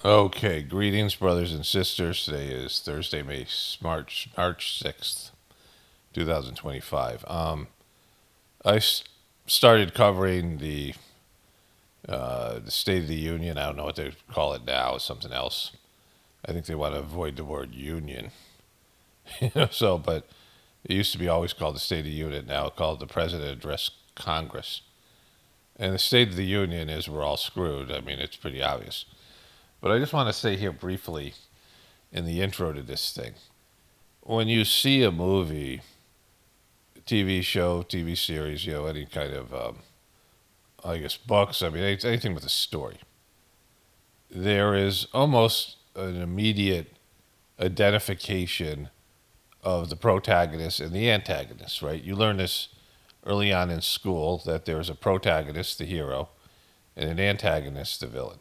Okay, greetings, brothers and sisters. Today is Thursday, March 6th, 2025. I started covering the State of the Union. I don't know what they call it now. It's something else. I think they want to avoid the word union. But it used to be always called the State of the Union. Now it's called the President Address Congress. And the State of the Union is we're all screwed. I mean, it's pretty obvious. But I just want to say here briefly in the intro to this thing, when you see a movie, TV show, TV series, any kind of, I guess, books, I mean, anything with a story, there is almost an immediate identification of the protagonist and the antagonist, right? You learn this early on in school that there's a protagonist, the hero, and an antagonist, the villain.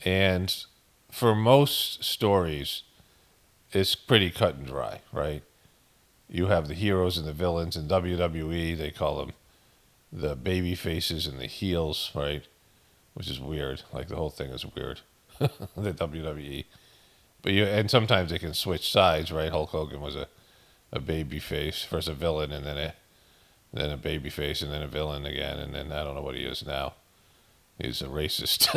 And for most stories, it's pretty cut and dry, right? You have the heroes and the villains. In WWE, they call them the baby faces and the heels, right? Which is weird. Like the whole thing is weird. The WWE. And sometimes they can switch sides, right? Hulk Hogan was a baby face, first a villain, and then a baby face, and then a villain again, and then I don't know what he is now. He's a racist.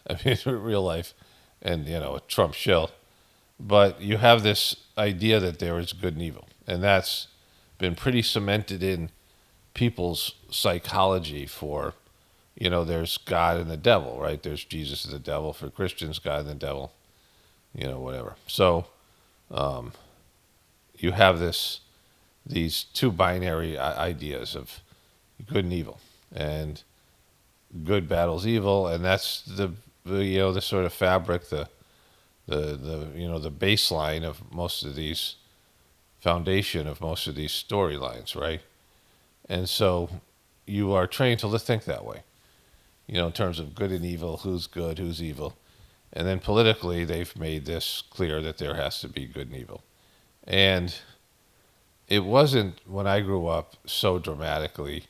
I mean, in real life, and a Trump shill. But you have this idea that there is good and evil, and that's been pretty cemented in people's psychology for, there's God and the devil, right? There's Jesus and the devil. For Christians, God and the devil, whatever. So you have these two binary ideas of good and evil, and good battles evil, and that's the sort of fabric, the baseline of most of these foundation of most of these storylines, right? And so you are trained to think that way, in terms of good and evil, who's good, who's evil. And then politically, they've made this clear that there has to be good and evil. And it wasn't, when I grew up, so dramatically,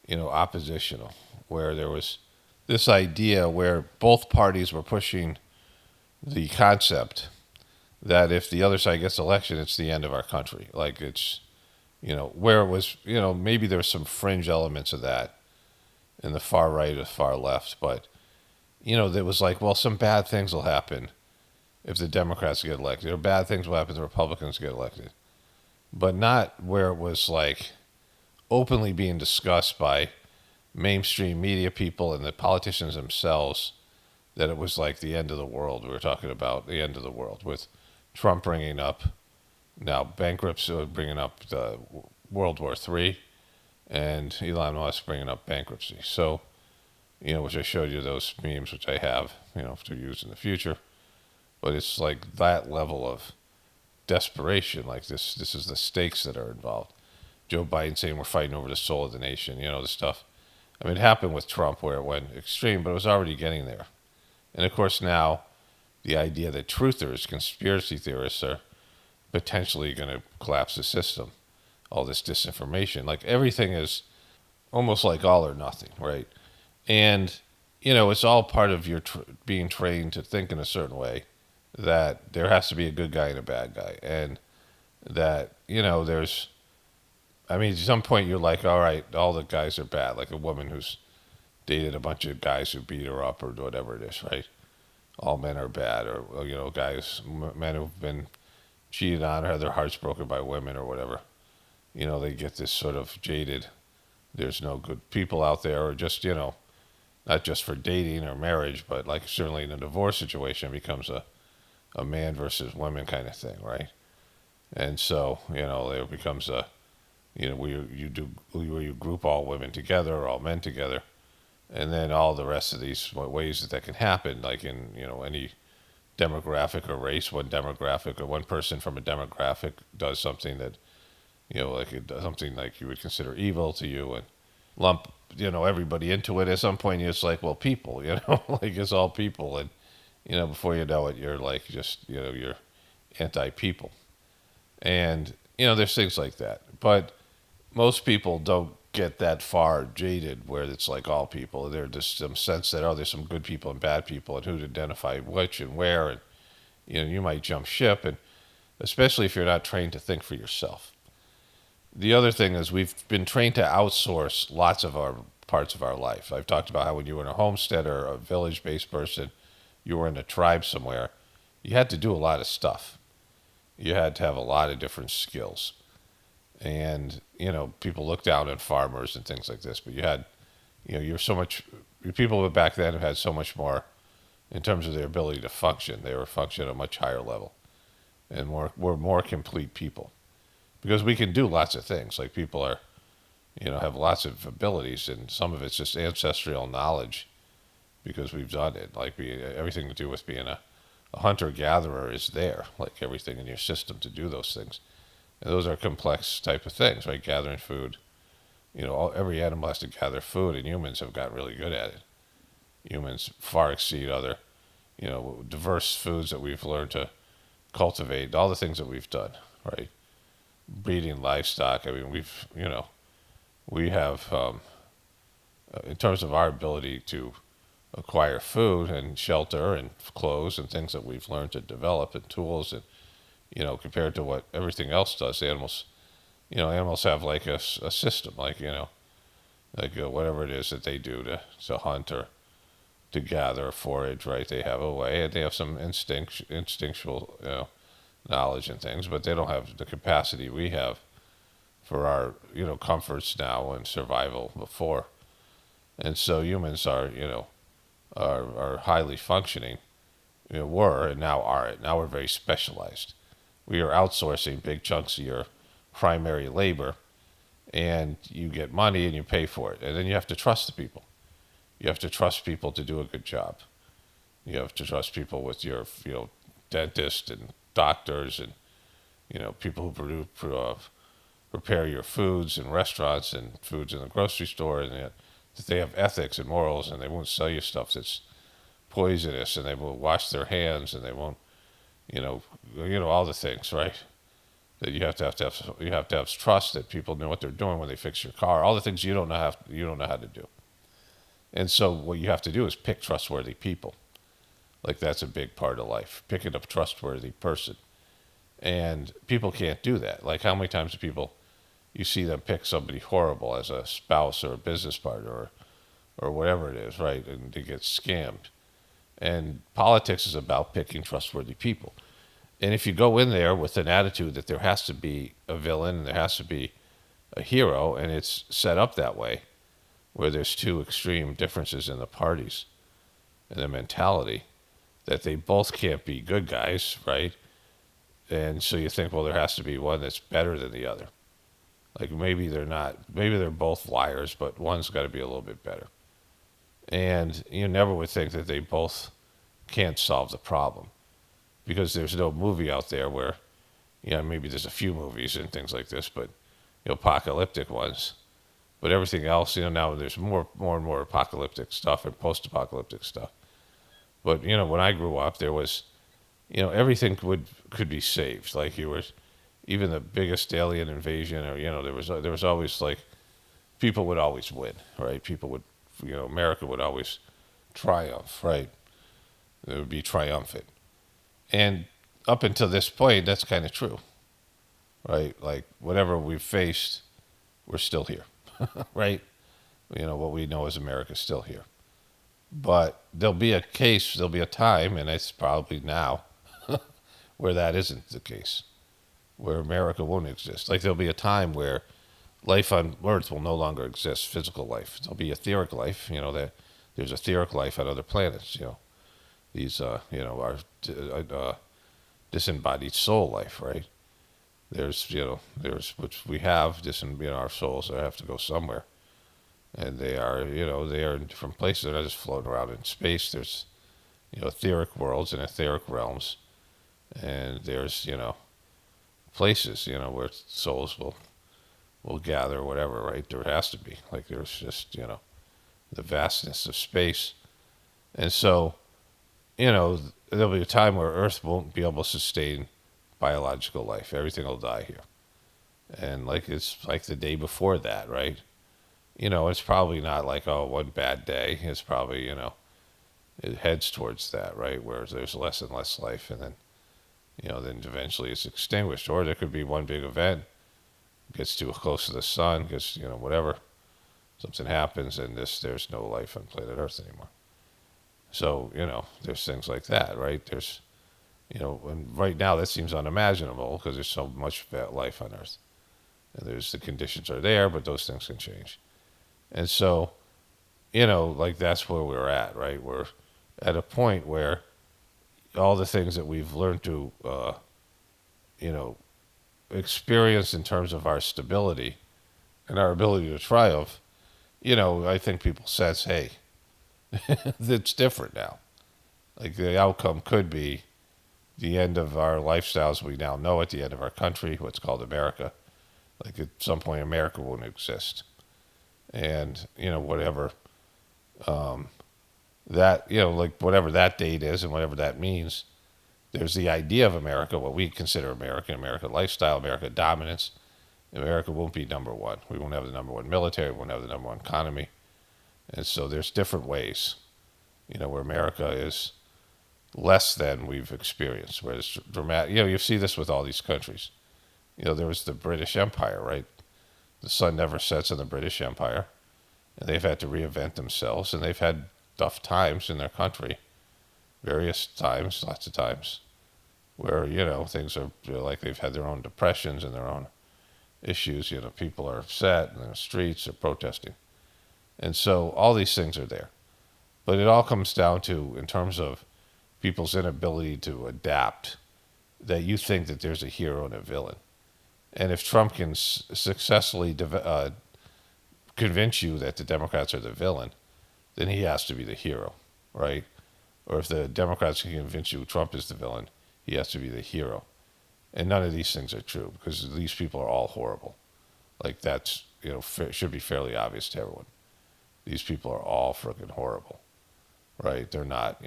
oppositional, where there was this idea where both parties were pushing the concept that if the other side gets election, it's the end of our country. Like it's, where it was, maybe there's some fringe elements of that in the far right or far left, but, there was like, well, some bad things will happen if the Democrats get elected, or bad things will happen if the Republicans get elected. But not where it was like openly being discussed by mainstream media people and the politicians themselves that it was like the end of the world. We were talking about the end of the world with Trump bringing up now bankruptcy, bringing up the World War III, and Elon Musk bringing up bankruptcy. So, which I showed you those memes, which I have, to use in the future. But it's like that level of desperation. Like this is the stakes that are involved. Joe Biden saying we're fighting over the soul of the nation. The stuff. I mean, it happened with Trump where it went extreme, but it was already getting there. And of course now, the idea that truthers, conspiracy theorists, are potentially going to collapse the system. All this disinformation, like everything is almost like all or nothing, right? And it's all part of your being trained to think in a certain way, that there has to be a good guy and a bad guy, and that there's. I mean, at some point you're like, all right, all the guys are bad. Like a woman who's dated a bunch of guys who beat her up or whatever it is, right? All men are bad, or men who've been cheated on or had their hearts broken by women or whatever. They get this sort of jaded. There's no good people out there, or just not just for dating or marriage, but like certainly in a divorce situation, it becomes a man versus women kind of thing, right? And so there becomes a where you group all women together or all men together, and then all the rest of these ways that can happen, like in any demographic or race, one demographic or one person from a demographic does something that something like you would consider evil to you, and lump everybody into it. At some point, it's like, well, people, like it's all people, and before you know it, you're like just you're anti-people, and there's things like that, but most people don't get that far jaded where it's like all people. There's just some sense that, oh, there's some good people and bad people, and who to identify which and where, and you might jump ship, and especially if you're not trained to think for yourself. The other thing is we've been trained to outsource lots of our parts of our life. I've talked about how when you were in a homestead or a village-based person, you were in a tribe somewhere, you had to do a lot of stuff. You had to have a lot of different skills. And, people look down on farmers and things like this, but you're so much, people back then had so much more in terms of their ability to function. They were functioning at a much higher level and we're more complete people because we can do lots of things. Like people are, have lots of abilities, and some of it's just ancestral knowledge because we've done it. Like everything to do with being a hunter-gatherer is there, like everything in your system to do those things. And those are complex type of things, right? Gathering food. Every animal has to gather food, and humans have gotten really good at it. Humans far exceed other, diverse foods that we've learned to cultivate, all the things that we've done, right? Breeding livestock. I mean, we have, in terms of our ability to acquire food and shelter and clothes and things that we've learned to develop and tools and, compared to what everything else does, animals have like a system, like, whatever it is that they do to hunt or to gather or forage, right? They have a way, and they have some instinctual, knowledge and things, but they don't have the capacity we have for our, comforts now and survival before. And so humans are highly functioning, were and now are. Now we're very specialized. We are outsourcing big chunks of your primary labor, and you get money and you pay for it. And then you have to trust the people. You have to trust people to do a good job. You have to trust people with your, dentist and doctors and, people who prepare your foods in restaurants and foods in the grocery store, and that they have ethics and morals, and they won't sell you stuff that's poisonous, and they will wash their hands, and they won't, all the things, right? That you have to have trust that people know what they're doing when they fix your car. All the things you don't know how to do. And so what you have to do is pick trustworthy people. Like that's a big part of life, picking a trustworthy person. And people can't do that. Like how many times do people, you see them pick somebody horrible as a spouse or a business partner or whatever it is, right? And they get scammed. And politics is about picking trustworthy people. And if you go in there with an attitude that there has to be a villain and there has to be a hero, and it's set up that way, where there's two extreme differences in the parties and the mentality, that they both can't be good guys, right? And so you think, well, there has to be one that's better than the other. Like maybe they're not, maybe they're both liars, but one's got to be a little bit better. And you never would think that they both can't solve the problem, because there's no movie out there where, maybe there's a few movies and things like this, but apocalyptic ones. But everything else, now there's more and more apocalyptic stuff and post-apocalyptic stuff. But when I grew up, there was, everything could be saved. Like even the biggest alien invasion, or there was always like, people would always win, right? People would, America would always triumph, right? It would be triumphant. And up until this point, that's kind of true, right? Like whatever we've faced, we're still here, right? What we know as America is still here. But there'll be a time, and it's probably now, where that isn't the case, where America won't exist. Like there'll be a time where life on Earth will no longer exist, physical life. There'll be etheric life, that there's etheric life on other planets, these, our disembodied soul life, right? There's which we have, our souls that have to go somewhere. And they are in different places. They're not just floating around in space. There's, etheric worlds and etheric realms. And there's, places, where souls will gather, whatever, right? There has to be. Like there's just, the vastness of space. And so, there'll be a time where Earth won't be able to sustain biological life. Everything will die here. And like it's like the day before that, right? It's probably not like, oh, one bad day. It's probably, it heads towards that, right? Where there's less and less life, and then eventually it's extinguished. Or there could be one big event, gets too close to the sun, gets, whatever, something happens, and there's no life on planet Earth anymore. So, there's things like that, right? And right now that seems unimaginable because there's so much life on Earth. And the conditions are there, but those things can change. And so, like that's where we're at, right? We're at a point where all the things that we've learned to, you know, experience in terms of our stability and our ability to triumph, I think people sense, hey, it's different now. Like the outcome could be the end of our lifestyles we now know it, the end of our country, what's called America. Like at some point, America won't exist. And, whatever like whatever that date is and whatever that means, there's the idea of America, what we consider American lifestyle, American dominance. America won't be number one. We won't have the number one military. We won't have the number one economy. And so there's different ways, where America is less than we've experienced, where it's dramatic. You see this with all these countries. There was the British Empire, right? The sun never sets in the British Empire. And they've had to reinvent themselves, and they've had tough times in their country, various times, lots of times, where, things are like they've had their own depressions and their own issues. People are upset in the streets, they're protesting. And so all these things are there. But it all comes down to, in terms of people's inability to adapt, that you think that there's a hero and a villain. And if Trump can successfully convince you that the Democrats are the villain, then he has to be the hero, right? Or if the Democrats can convince you Trump is the villain, he has to be the hero. And none of these things are true because these people are all horrible. Like that's, should be fairly obvious to everyone. These people are all freaking horrible, right? They're not,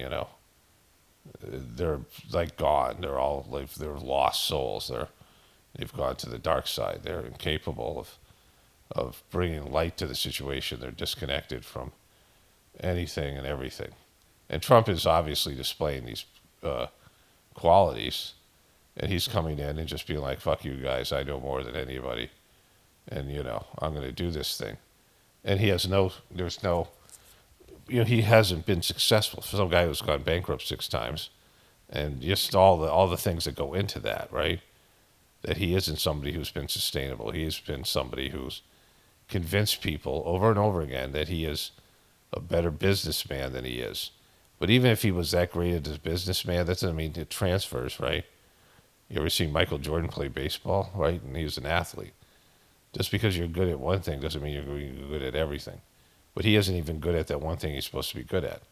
they're like gone. They're all like, they're lost souls. They've gone to the dark side. They're incapable of bringing light to the situation. They're disconnected from anything and everything. And Trump is obviously displaying these qualities, and he's coming in and just being like, fuck you guys, I know more than anybody, and, I'm going to do this thing. And he hasn't been successful. For some guy who's gone bankrupt 6 times, and just all the things that go into that, right? That he isn't somebody who's been sustainable. He's been somebody who's convinced people over and over again that he is a better businessman than he is. But even if he was that great as a businessman, that doesn't mean it transfers, right? You ever seen Michael Jordan play baseball, right? And he was an athlete. Just because you're good at one thing doesn't mean you're good at everything. But he isn't even good at that one thing he's supposed to be good at.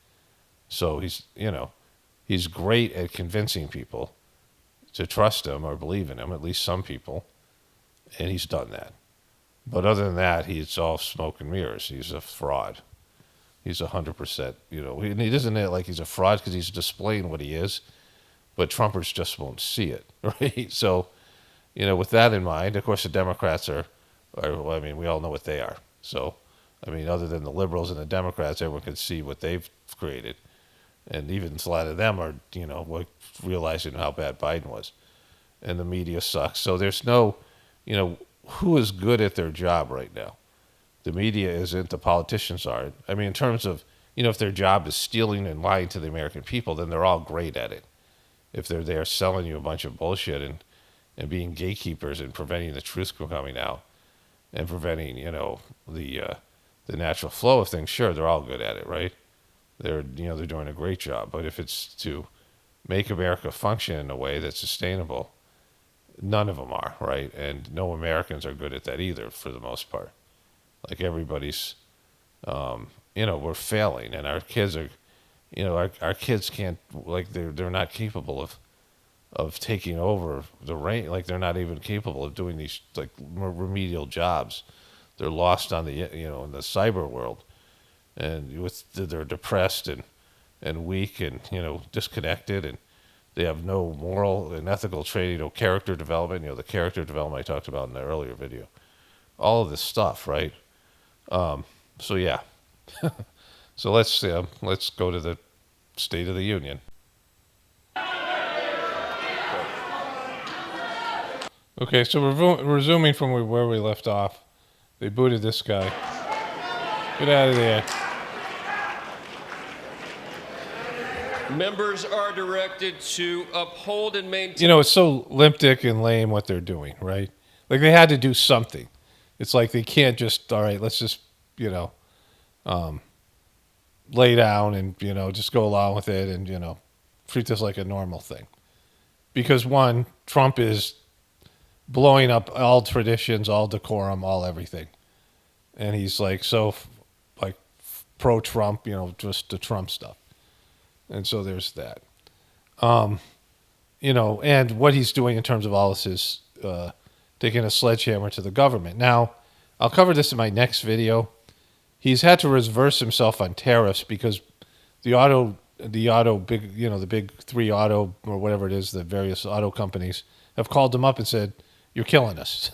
So he's great at convincing people to trust him or believe in him, at least some people, and he's done that. But other than that, he's all smoke and mirrors. He's a fraud. He's 100%, and he doesn't like he's a fraud because he's displaying what he is, but Trumpers just won't see it, right? So, with that in mind, of course, the Democrats we all know what they are. So, other than the liberals and the Democrats, everyone can see what they've created. And even a lot of them are, realizing how bad Biden was. And the media sucks. So there's no, who is good at their job right now? The media isn't, the politicians aren't. In terms of, if their job is stealing and lying to the American people, then they're all great at it. If they're there selling you a bunch of bullshit and being gatekeepers and preventing the truth from coming out and preventing, the natural flow of things, sure, they're all good at it, right? They're doing a great job. But if it's to make America function in a way that's sustainable, none of them are, right? And no Americans are good at that either, for the most part. Like everybody's, we're failing, and our kids are, our kids can't, like they're not capable of taking over the reign. Like they're not even capable of doing these like remedial jobs. They're lost on the, in the cyber world. And they're depressed and weak and, disconnected, and they have no moral and ethical training, no character development, the character development I talked about in the earlier video. All of this stuff, right? So yeah. So let's go to the State of the Union. Okay, so we're resuming from where we left off. They booted this guy. Get out of there. Members are directed to uphold and maintain. You know, it's so limp dick and lame what they're doing, right? Like they had to do something. It's like they can't just, all right, let's just, lay down and, just go along with it and, treat this like a normal thing. Because one, Trump is blowing up all traditions, all decorum, all everything. And he's like pro-Trump, just the Trump stuff. And so there's that. And what he's doing in terms of all this is taking a sledgehammer to the government. Now, I'll cover this in my next video. He's had to reverse himself on tariffs because the big three auto or whatever it is, the various auto companies have called him up and said, "You're killing us.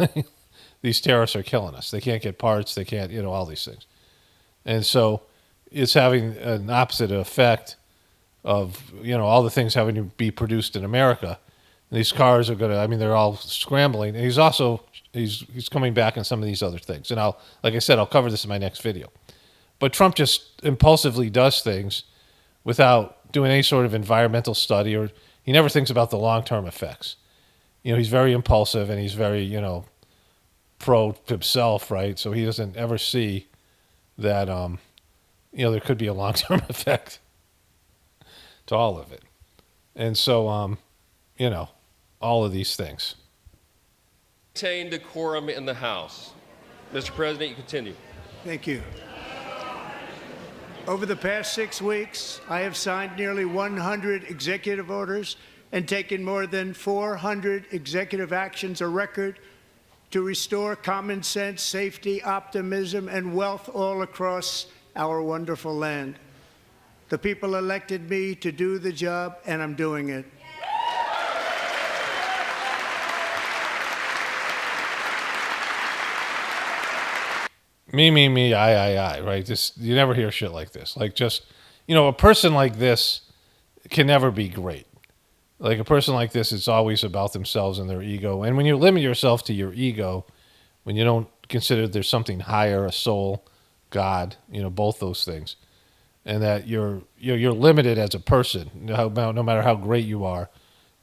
These tariffs are killing us. They can't get parts. They can't, all these things." And so it's having an opposite effect of, all the things having to be produced in America. And these cars are going to, they're all scrambling. And he's coming back on some of these other things. And like I said, I'll cover this in my next video. But Trump just impulsively does things without doing any sort of environmental study, or he never thinks about the long-term effects. He's very impulsive and he's very, pro himself, right? So he doesn't ever see that, there could be a long-term effect to all of it. And so, all of these things. Maintain decorum in the House. Mr. President, you continue. Thank you. Over the past 6 weeks, I have signed nearly 100 executive orders and taken more than 400 executive actions, a record, to restore common sense, safety, optimism, and wealth all across our wonderful land. The people elected me to do the job, and I'm doing it. Me, I, right? You never hear shit like this. Like just, a person like this can never be great. Like a person like this, it's always about themselves and their ego. And when you limit yourself to your ego, when you don't consider there's something higher, a soul, God, both those things, and that you're limited as a person, no matter how great you are,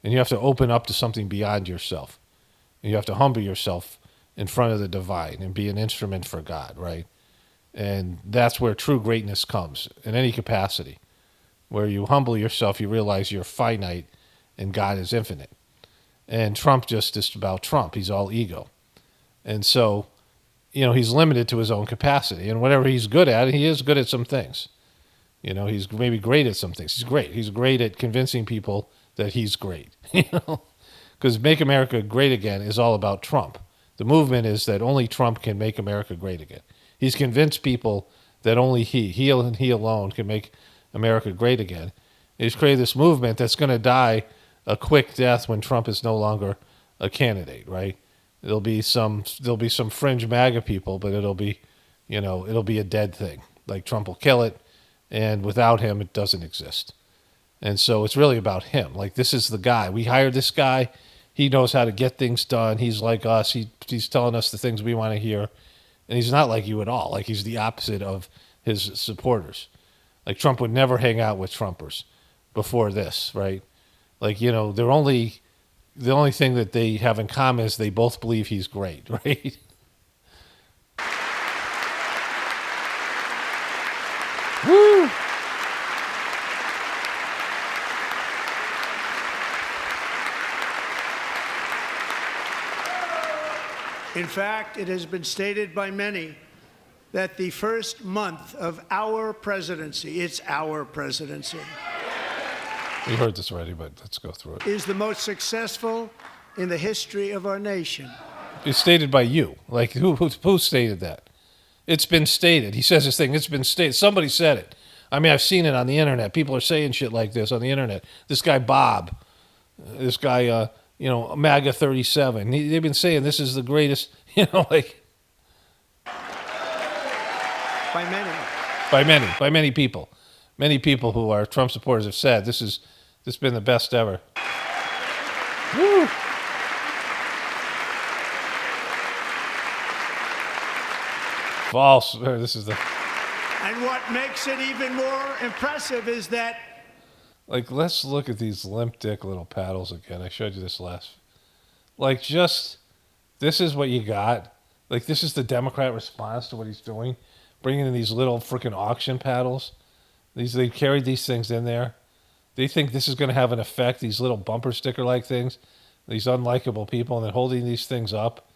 and you have to open up to something beyond yourself. And you have to humble yourself in front of the divine and be an instrument for God, right? And that's where true greatness comes in any capacity. Where you humble yourself, you realize you're finite and God is infinite. And Trump just is about Trump. He's all ego. And so, he's limited to his own capacity. And whatever he's good at, he is good at some things. He's maybe great at some things. He's great. He's great at convincing people that he's great. Because Make America Great Again is all about Trump. The movement is that only Trump can make America great again. He's convinced people that only he and he alone can make America great again. He's created this movement that's going to die a quick death when Trump is no longer a candidate, right? There'll be some fringe MAGA people, but it'll be a dead thing. Like Trump will kill it, and without him, it doesn't exist. And so it's really about him. Like, this is the guy. We hired this guy. He knows how to get things done. He's like us. He's telling us the things we want to hear. And he's not like you at all. Like, he's the opposite of his supporters. Like, Trump would never hang out with Trumpers before this, right? Like, the only thing that they have in common is they both believe he's great, right? Woo! In fact, it has been stated by many that the first month of our presidency, it's our presidency, We heard this already, but let's go through it. is the most successful in the history of our nation. It's stated by you. Like, who stated that? It's been stated. He says this thing, it's been stated. Somebody said it. I've seen it on the internet. People are saying shit like this on the internet. This guy, Bob, this guy, MAGA 37. They've been saying this is the greatest, like. By many. Many people who are Trump supporters have said this has been the best ever. Woo. False. This is the. And what makes it even more impressive is that. Like, let's look at these limp dick little paddles again. I showed you this last. Like, just this is what you got. Like, this is the Democrat response to what he's doing, bringing in these little freaking auction paddles. They carried these things in there. They think this is going to have an effect. These little bumper sticker like things, these unlikable people, and then holding these things up.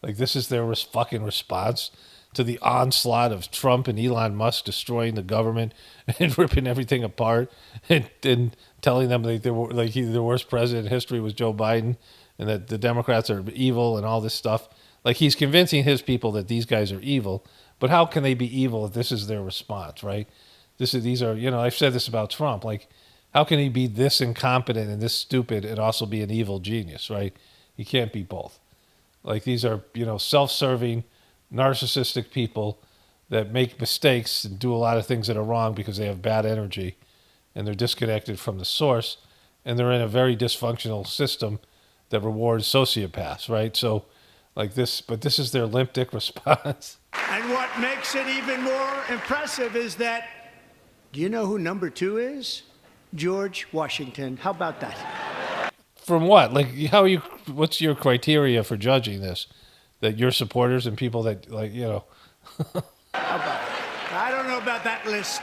Like, this is their fucking response to the onslaught of Trump and Elon Musk destroying the government and ripping everything apart and telling them that the worst president in history was Joe Biden and that the Democrats are evil and all this stuff. Like, he's convincing his people that these guys are evil, but how can they be evil if this is their response, right? These are, I've said this about Trump. Like, how can he be this incompetent and this stupid and also be an evil genius, right? He can't be both. Like, these are, self-serving, narcissistic people that make mistakes and do a lot of things that are wrong because they have bad energy and they're disconnected from the source and they're in a very dysfunctional system that rewards sociopaths, right? So, like this, but this is their limp dick response. And what makes it even more impressive is that, do you know who number 2 is? George Washington. How about that? From what? Like, what's your criteria for judging this? That your supporters and people that, How about that? I don't know about that list,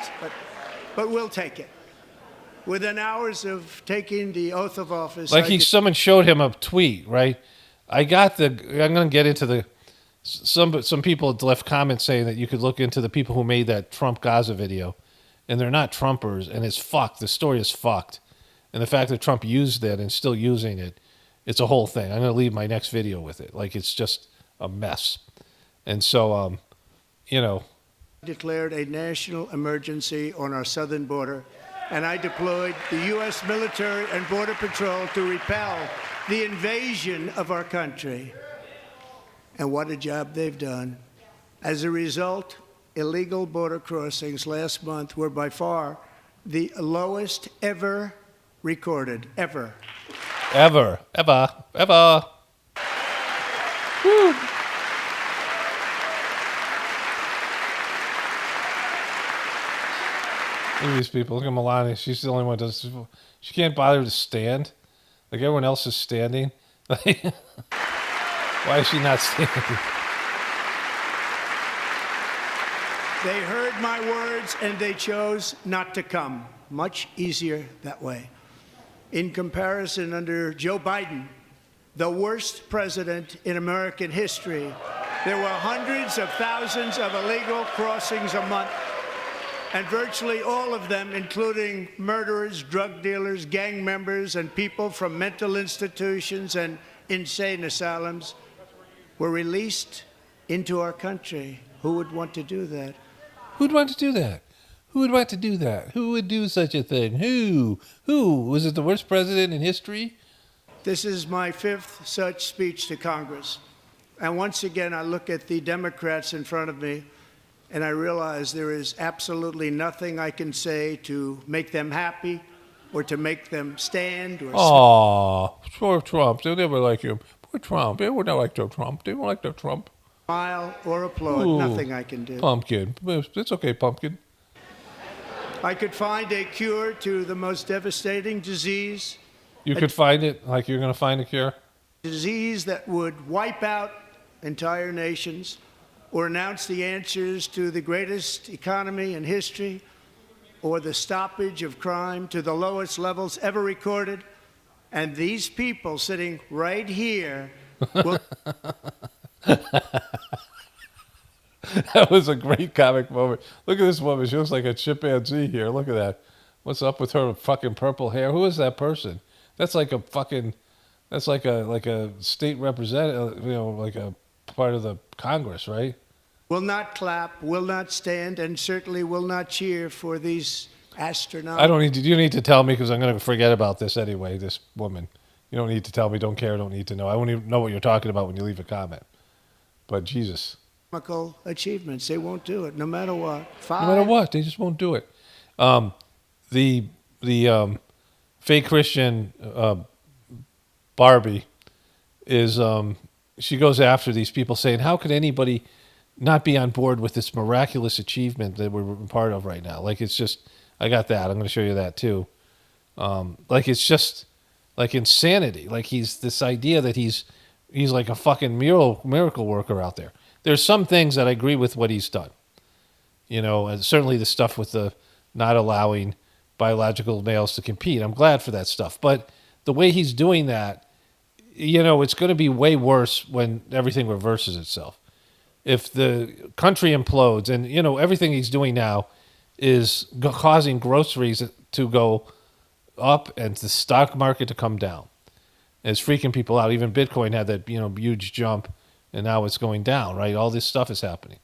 but we'll take it. Within hours of taking the oath of office. Someone showed him a tweet, right? I'm going to get into some people left comments saying that you could look into the people who made that Trump Gaza video, and they're not Trumpers, and it's fucked. The story is fucked. And the fact that Trump used it and still using it, it's a whole thing. I'm going to leave my next video with it. Like, it's just a mess. And so, declared a national emergency on our southern border, and I deployed the U.S. military and Border Patrol to repel the invasion of our country. And what a job they've done. As a result, illegal border crossings last month were by far the lowest ever recorded, ever. Ever. Woo. Look at these people. Look at Melania. She's the only one who does. She can't bother to stand. Like, everyone else is standing. Why is she not standing? They heard my words and they chose not to come. Much easier that way. In comparison, under Joe Biden, the worst president in American history, there were hundreds of thousands of illegal crossings a month. And virtually all of them, including murderers, drug dealers, gang members, and people from mental institutions and insane asylums, were released into our country. Who would want to do that? Who'd want to do that? Who would want to do that? Who would do such a thing? Who? Was it the worst president in history? This is my 5th such speech to Congress. And once again, I look at the Democrats in front of me, and I realize there is absolutely nothing I can say to make them happy or to make them stand. Poor Trump. They'll never like him. Poor Trump. They would not like Trump. They won't like no Trump. Smile or applaud. Ooh, nothing I can do. Pumpkin. It's okay, Pumpkin. I could find a cure to the most devastating disease. You could find it? Like, you're going to find a cure? Disease that would wipe out entire nations, or announce the answers to the greatest economy in history, or the stoppage of crime to the lowest levels ever recorded. And these people sitting right here will... That was a great comic moment. Look at this woman. She looks like a chimpanzee here. Look at that. What's up with her fucking purple hair? Who is that person? That's like a fucking... That's like a state representative, like a part of the Congress, right? Will not clap, will not stand, and certainly will not cheer for these astronauts. I don't need to. You need to tell me, because I'm going to forget about this anyway. This woman. You don't need to tell me. Don't care. Don't need to know. I won't even know what you're talking about when you leave a comment. But Jesus, achievements. They won't do it, no matter what. No matter what, they just won't do it. The fake Christian Barbie is she goes after these people saying, how could anybody not be on board with this miraculous achievement that we're part of right now? Like, it's just, I got that. I'm going to show you that too. Like, it's just like insanity. Like, he's this idea that he's like a fucking miracle worker out there. There's some things that I agree with what he's done. You know, and certainly the stuff with the not allowing biological males to compete. I'm glad for that stuff. But the way he's doing that, you know, it's going to be way worse when everything reverses itself. If the country implodes, and, you know, everything he's doing now is causing groceries to go up and the stock market to come down. And it's freaking people out. Even Bitcoin had that, you know, huge jump, and now it's going down, right? All this stuff is happening.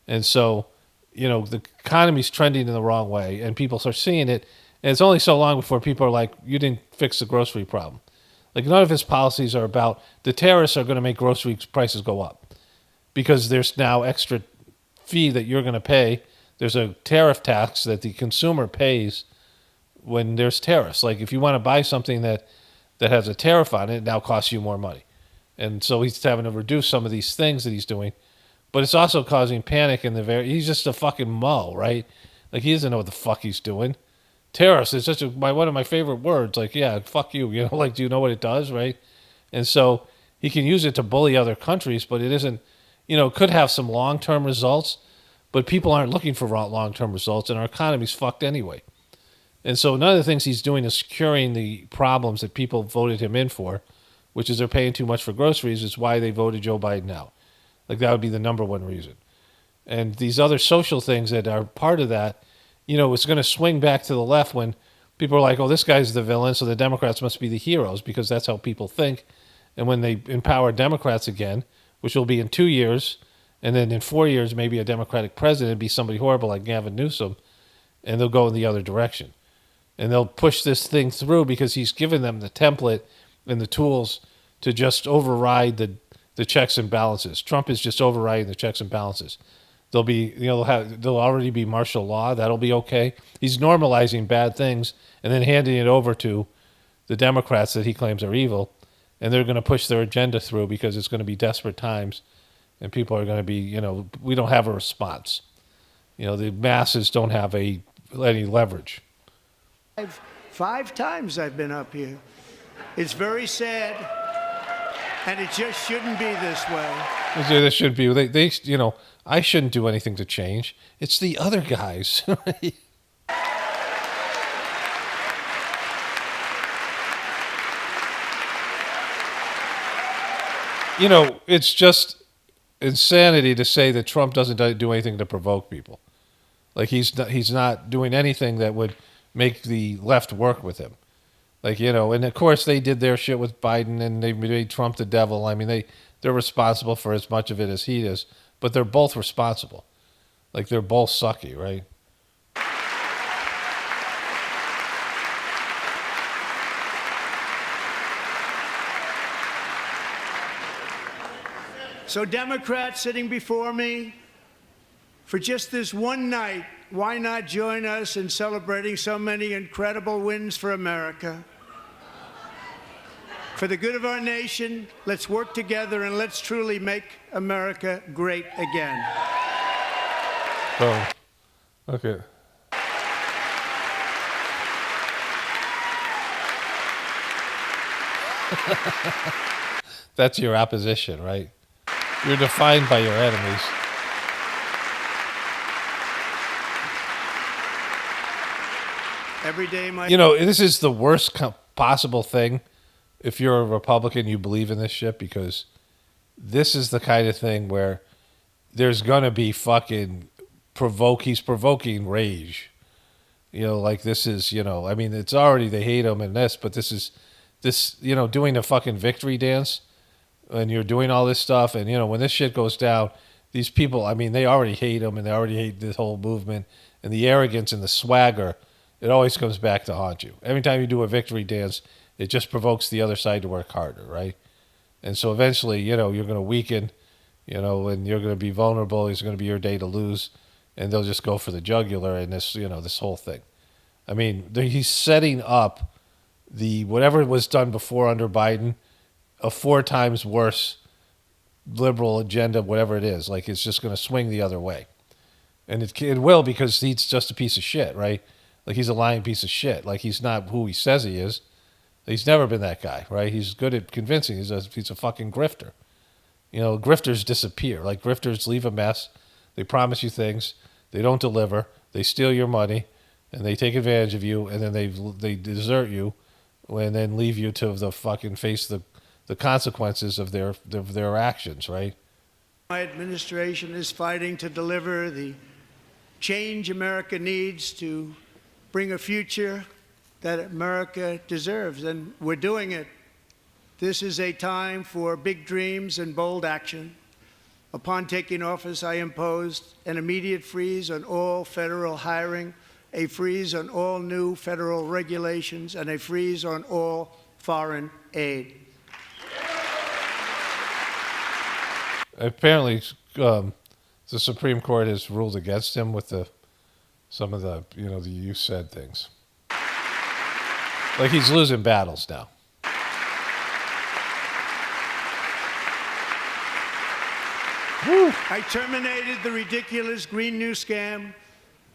And so, you know, the economy's trending in the wrong way, and people start seeing it. And it's only so long before people are like, you didn't fix the grocery problem. Like, none of his policies are about the tariffs are going to make grocery prices go up because there's now extra fee that you're going to pay. There's a tariff tax that the consumer pays when there's tariffs. Like, if you want to buy something that has a tariff on it, it now costs you more money. And so he's having to reduce some of these things that he's doing. But it's also causing panic in he's just a fucking mo, right? Like, he doesn't know what the fuck he's doing. Tariffs is such one of my favorite words. Like, yeah, fuck you. You know, like, do you know what it does, right? And so he can use it to bully other countries, but it isn't, you know, it could have some long-term results, but people aren't looking for long-term results, and our economy's fucked anyway. And so none of the things he's doing is curing the problems that people voted him in for, which is they're paying too much for groceries. It's why they voted Joe Biden out. Like, that would be the number one reason. And these other social things that are part of that, you know, it's going to swing back to the left when people are like, oh, this guy's the villain, so the Democrats must be the heroes, because that's how people think. And when they empower Democrats again, which will be in 2 years, and then in 4 years, maybe a Democratic president be somebody horrible like Gavin Newsom, and they'll go in the other direction. And they'll push this thing through because he's given them the template and the tools to just override the checks and balances. Trump is just overriding the checks and balances. There'll be, you know, there'll already be martial law. That'll be okay. He's normalizing bad things and then handing it over to the Democrats that he claims are evil, and they're going to push their agenda through because it's going to be desperate times, and people are going to be, you know, we don't have a response. You know, the masses don't have any leverage. Five times I've been up here. It's very sad, and it just shouldn't be this way. This should be. They, you know, I shouldn't do anything to change. It's the other guys. You know, it's just insanity to say that Trump doesn't do anything to provoke people. Like, he's not doing anything that would make the left work with him. Like, you know, and of course they did their shit with Biden, and they made Trump the devil. I mean, they're responsible for as much of it as he is, but they're both responsible. Like, they're both sucky, right? So, Democrats sitting before me, for just this one night, why not join us in celebrating so many incredible wins for America? For the good of our nation, let's work together and let's truly make America great again. Oh, okay. That's your opposition, right? You're defined by your enemies. Every day, you know, this is the worst possible thing if you're a Republican, you believe in this shit, because this is the kind of thing where there's going to be fucking he's provoking rage. You know, like, this is, you know, I mean, it's already, they hate him and but this, you know, doing a fucking victory dance, and you're doing all this stuff, and, you know, when this shit goes down, these people, I mean, they already hate him, and they already hate this whole movement, and the arrogance and the swagger, it always comes back to haunt you. Every time you do a victory dance, it just provokes the other side to work harder, right? And so eventually, you know, you're going to weaken, and you're going to be vulnerable. It's going to be your day to lose, and they'll just go for the jugular and this whole thing. I mean, he's setting up the whatever was done before under Biden, a 4 times worse liberal agenda, whatever it is. Like, it's just going to swing the other way. And it will, because he's just a piece of shit, right? Like, he's a lying piece of shit. Like, he's not who he says he is. He's never been that guy, right? He's good at convincing. He's a fucking grifter. Grifters disappear. Like, grifters leave a mess. They promise you things. They don't deliver. They steal your money, and they take advantage of you, and then they desert you, and then leave you to the fucking face the consequences of their actions, right? My administration is fighting to deliver the change America needs to bring a future that America deserves, and we're doing it. This is a time for big dreams and bold action. Upon taking office, I imposed an immediate freeze on all federal hiring, a freeze on all new federal regulations, and a freeze on all foreign aid. Apparently, the Supreme Court has ruled against him with some of the you said things. Like, he's losing battles now. I terminated the ridiculous Green New Scam.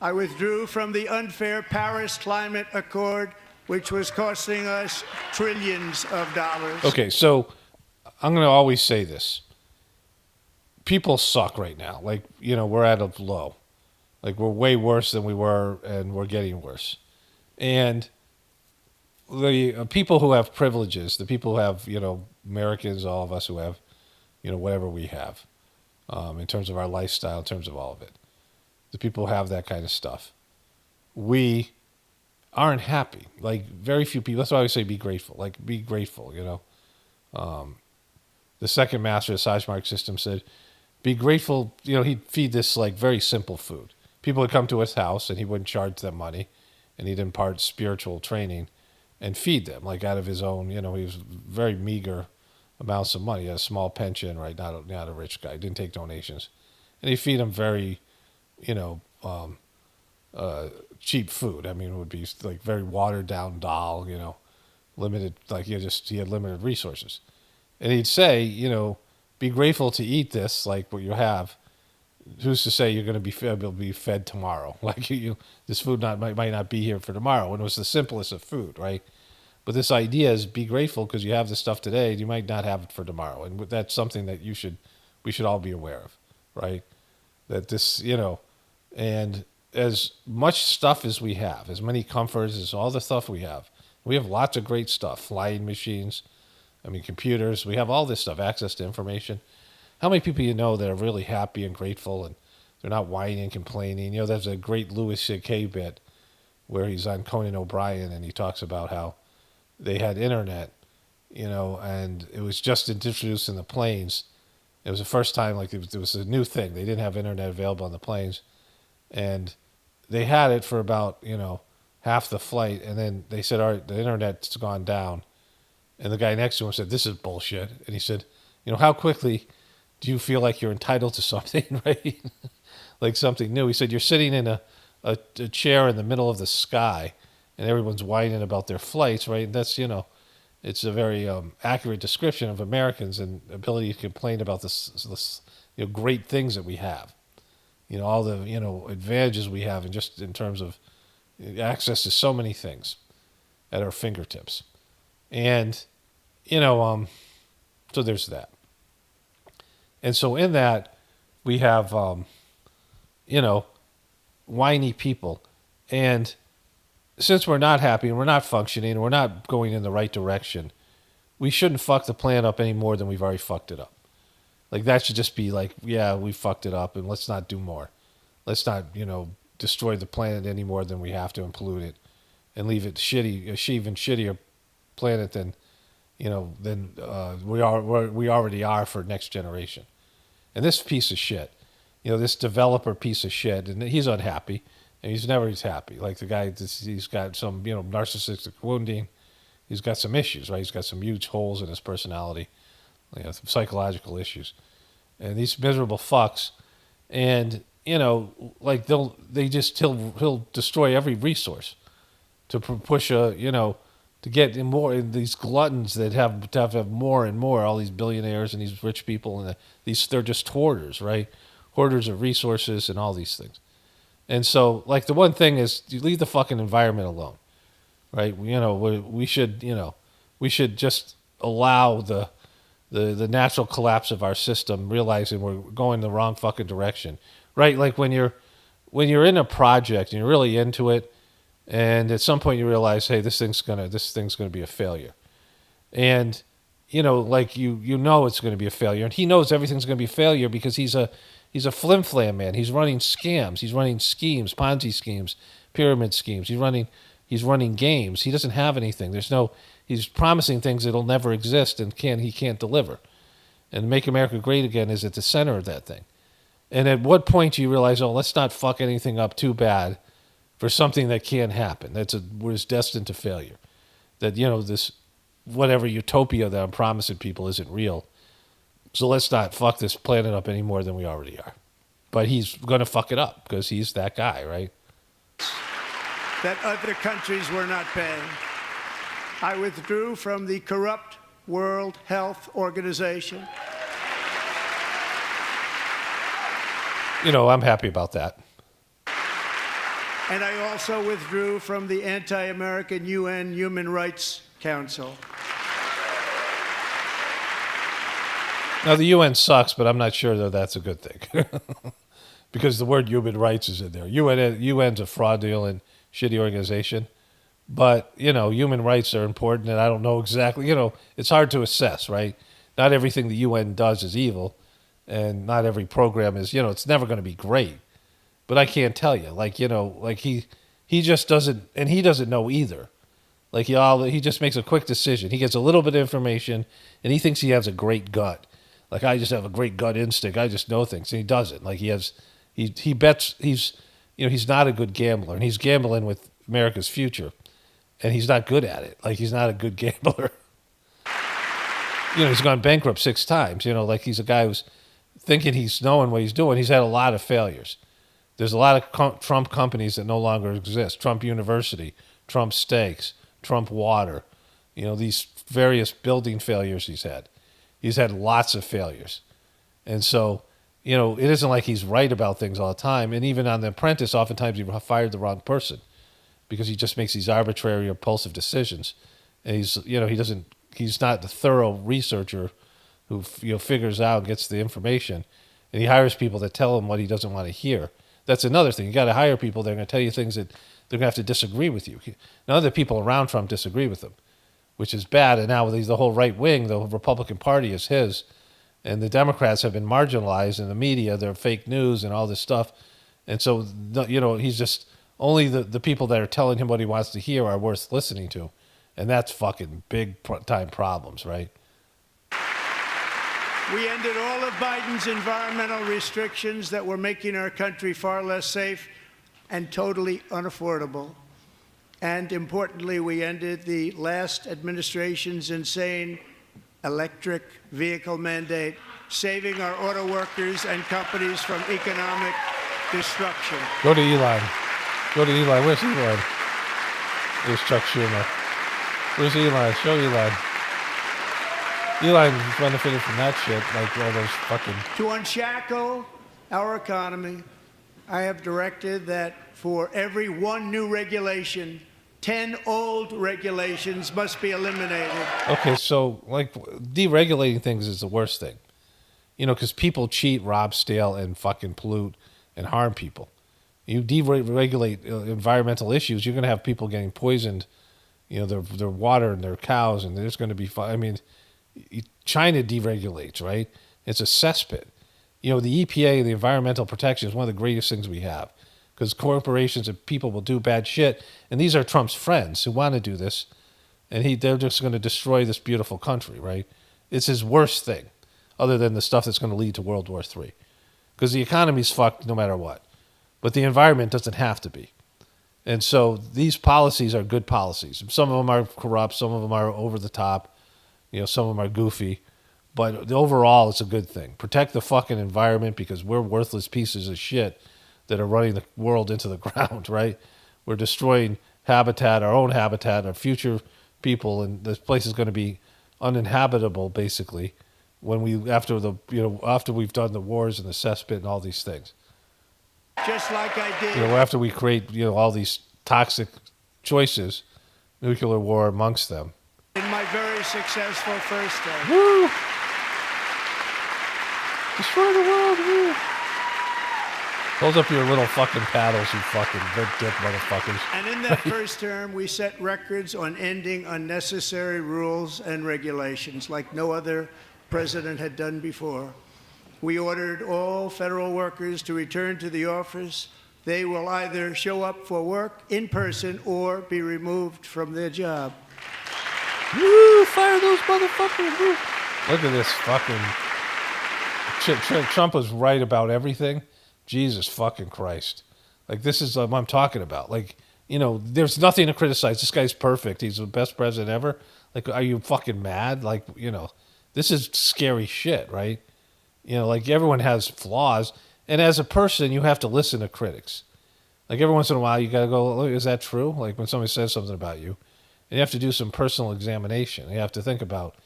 I withdrew from the unfair Paris Climate Accord, which was costing us trillions of dollars. Okay, so I'm going to always say this. People suck right now. Like, we're at a low. Like, we're way worse than we were, and we're getting worse. And the people who have privileges, the people who have, Americans, all of us who have, whatever we have, in terms of our lifestyle, in terms of all of it, the people who have that kind of stuff, we aren't happy. Like, very few people. That's why I always say be grateful. Like, be grateful, The second master of the Sajmark system said, be grateful. He'd feed this, like, very simple food. People would come to his house, and he wouldn't charge them money, and he'd impart spiritual training and feed them, like, out of his own, he was very meager amounts of money. He had a small pension, right? Not a rich guy. Didn't take donations. And he'd feed them very, cheap food. I mean, it would be, like, very watered down dal, limited, like, he had limited resources. And he'd say, be grateful to eat this, like what you have. Who's to say you're going to be able to be fed tomorrow? Like, this food might not be here for tomorrow. And it was the simplest of food, right? But this idea is be grateful because you have this stuff today. You might not have it for tomorrow, and that's something that we should all be aware of, right? That this, and as much stuff as we have, as many comforts as all the stuff we have lots of great stuff, flying machines. Computers, we have all this stuff, access to information. How many people that are really happy and grateful, and they're not whining and complaining? There's a great Louis C.K. bit where he's on Conan O'Brien, and he talks about how they had internet, and it was just introduced in the planes. It was the first time, like, it was a new thing. They didn't have internet available on the planes, and they had it for about, half the flight, and then they said, all right, the internet's gone down. And the guy next to him said, this is bullshit. And he said, how quickly do you feel like you're entitled to something, right? Like something new. He said, you're sitting in a chair in the middle of the sky, and everyone's whining about their flights, right? And that's, it's a very accurate description of Americans and ability to complain about this great things that we have. All the, advantages we have, and just in terms of access to so many things at our fingertips. And, so there's that. And so in that, we have, whiny people. And since we're not happy and we're not functioning and we're not going in the right direction, we shouldn't fuck the plan up any more than we've already fucked it up. Like, that should just be like, yeah, we fucked it up, and let's not do more. Let's not, destroy the planet any more than we have to and pollute it, and leave it shitty, a even shittier planet than we already are for next generation. And this piece of shit, this developer piece of shit, and he's unhappy, and he's happy. Like, the guy, he's got some narcissistic wounding. He's got some issues, right? He's got some huge holes in his personality, some psychological issues. and these miserable fucks, and like he'll destroy every resource to push to get in more in these gluttons that have to have more and more, all these billionaires and these rich people, and they're just hoarders, right? Hoarders of resources and all these things. And so, like, the one thing is, you leave the fucking environment alone, right? We should just allow the natural collapse of our system, realizing we're going the wrong fucking direction, right? Like when you're in a project and you're really into it, and at some point you realize, hey, this thing's gonna be a failure, and like it's going to be a failure, and he knows everything's going to be a failure because he's a flim-flam man. He's running scams, he's running schemes, Ponzi schemes, pyramid schemes. He's running games. He doesn't have anything. He's promising things that'll never exist, and he can't deliver. And Make America Great Again is at the center of that thing. And at what point do you realize, oh, let's not fuck anything up too bad for something that can't happen, was destined to failure? That, this whatever utopia that I'm promising people isn't real. So let's not fuck this planet up any more than we already are. But he's going to fuck it up because he's that guy, right? That other countries were not paying. I withdrew from the corrupt World Health Organization. I'm happy about that. And I also withdrew from the anti-American UN Human Rights Council. Now, the UN sucks, but I'm not sure that that's a good thing. Because the word human rights is in there. UN's a fraudulent, shitty organization. But, human rights are important, and I don't know exactly, it's hard to assess, right? Not everything the UN does is evil, and not every program is, it's never going to be great. But I can't tell you, like he just doesn't, and he doesn't know either. Like he just makes a quick decision. He gets a little bit of information, and he thinks he has a great gut. Like, I just have a great gut instinct. I just know things, and he doesn't. Like he bets he's not a good gambler, and he's gambling with America's future, and he's not good at it. Like, he's not a good gambler. He's gone bankrupt 6 times. Like, he's a guy who's thinking he's knowing what he's doing. He's had a lot of failures. There's a lot of Trump companies that no longer exist. Trump University, Trump Steaks, Trump Water. These various building failures he's had. He's had lots of failures. And so, it isn't like he's right about things all the time. And even on The Apprentice, oftentimes he fired the wrong person because he just makes these arbitrary, impulsive decisions. And he's not the thorough researcher who figures out and gets the information. And he hires people that tell him what he doesn't want to hear. That's another thing. You got to hire people that are going to tell you things that they're going to have to disagree with you. None of the people around Trump disagree with him, which is bad. And now the whole right wing, the Republican Party is his, and the Democrats have been marginalized in the media. They're fake news and all this stuff. And so, he's just, only the people that are telling him what he wants to hear are worth listening to. And that's fucking big time problems, right? We ended all of Biden's environmental restrictions that were making our country far less safe and totally unaffordable. And importantly, we ended the last administration's insane electric vehicle mandate, saving our auto workers and companies from economic destruction. Go to Elon. Where's Elon? There's Chuck Schumer. Where's Elon? Show Elon. Elon benefited from that shit, like all those fucking... To unshackle our economy, I have directed that for every 1 new regulation, 10 old regulations must be eliminated. Okay, so, like, deregulating things is the worst thing. Because people cheat, rob, steal, and fucking pollute and harm people. You deregulate environmental issues, you're going to have people getting poisoned, their water and their cows, and there's going to be... China deregulates, right? It's a cesspit. The EPA, the environmental protection, is one of the greatest things we have because corporations and people will do bad shit. And these are Trump's friends who want to do this. And they're just going to destroy this beautiful country, right? It's his worst thing other than the stuff that's going to lead to World War III. Because the economy's fucked no matter what. But the environment doesn't have to be. And so these policies are good policies. Some of them are corrupt. Some of them are over the top. Some of them are goofy. But overall, it's a good thing. Protect the fucking environment because we're worthless pieces of shit that are running the world into the ground, right? We're destroying habitat, our own habitat, our future people, and this place is going to be uninhabitable, basically, when after we've done the wars and the cesspit and all these things. Just like I did. After we create, all these toxic choices, nuclear war amongst them. In my very successful first term. Woo! Destroy the world, woo! Hold up your little fucking paddles, you fucking big dick motherfuckers. And in that first term, we set records on ending unnecessary rules and regulations like no other president had done before. We ordered all federal workers to return to the office. They will either show up for work in person or be removed from their job. Woo! Fire those motherfuckers! Woo! Look at this fucking... Trump was right about everything. Jesus fucking Christ. Like, this is what I'm talking about. Like, there's nothing to criticize. This guy's perfect. He's the best president ever. Like, are you fucking mad? Like, this is scary shit, right? Like, everyone has flaws. And as a person, you have to listen to critics. Like, every once in a while, you got to go, look, is that true? Like, when somebody says something about you, and you have to do some personal examination. You have to think about,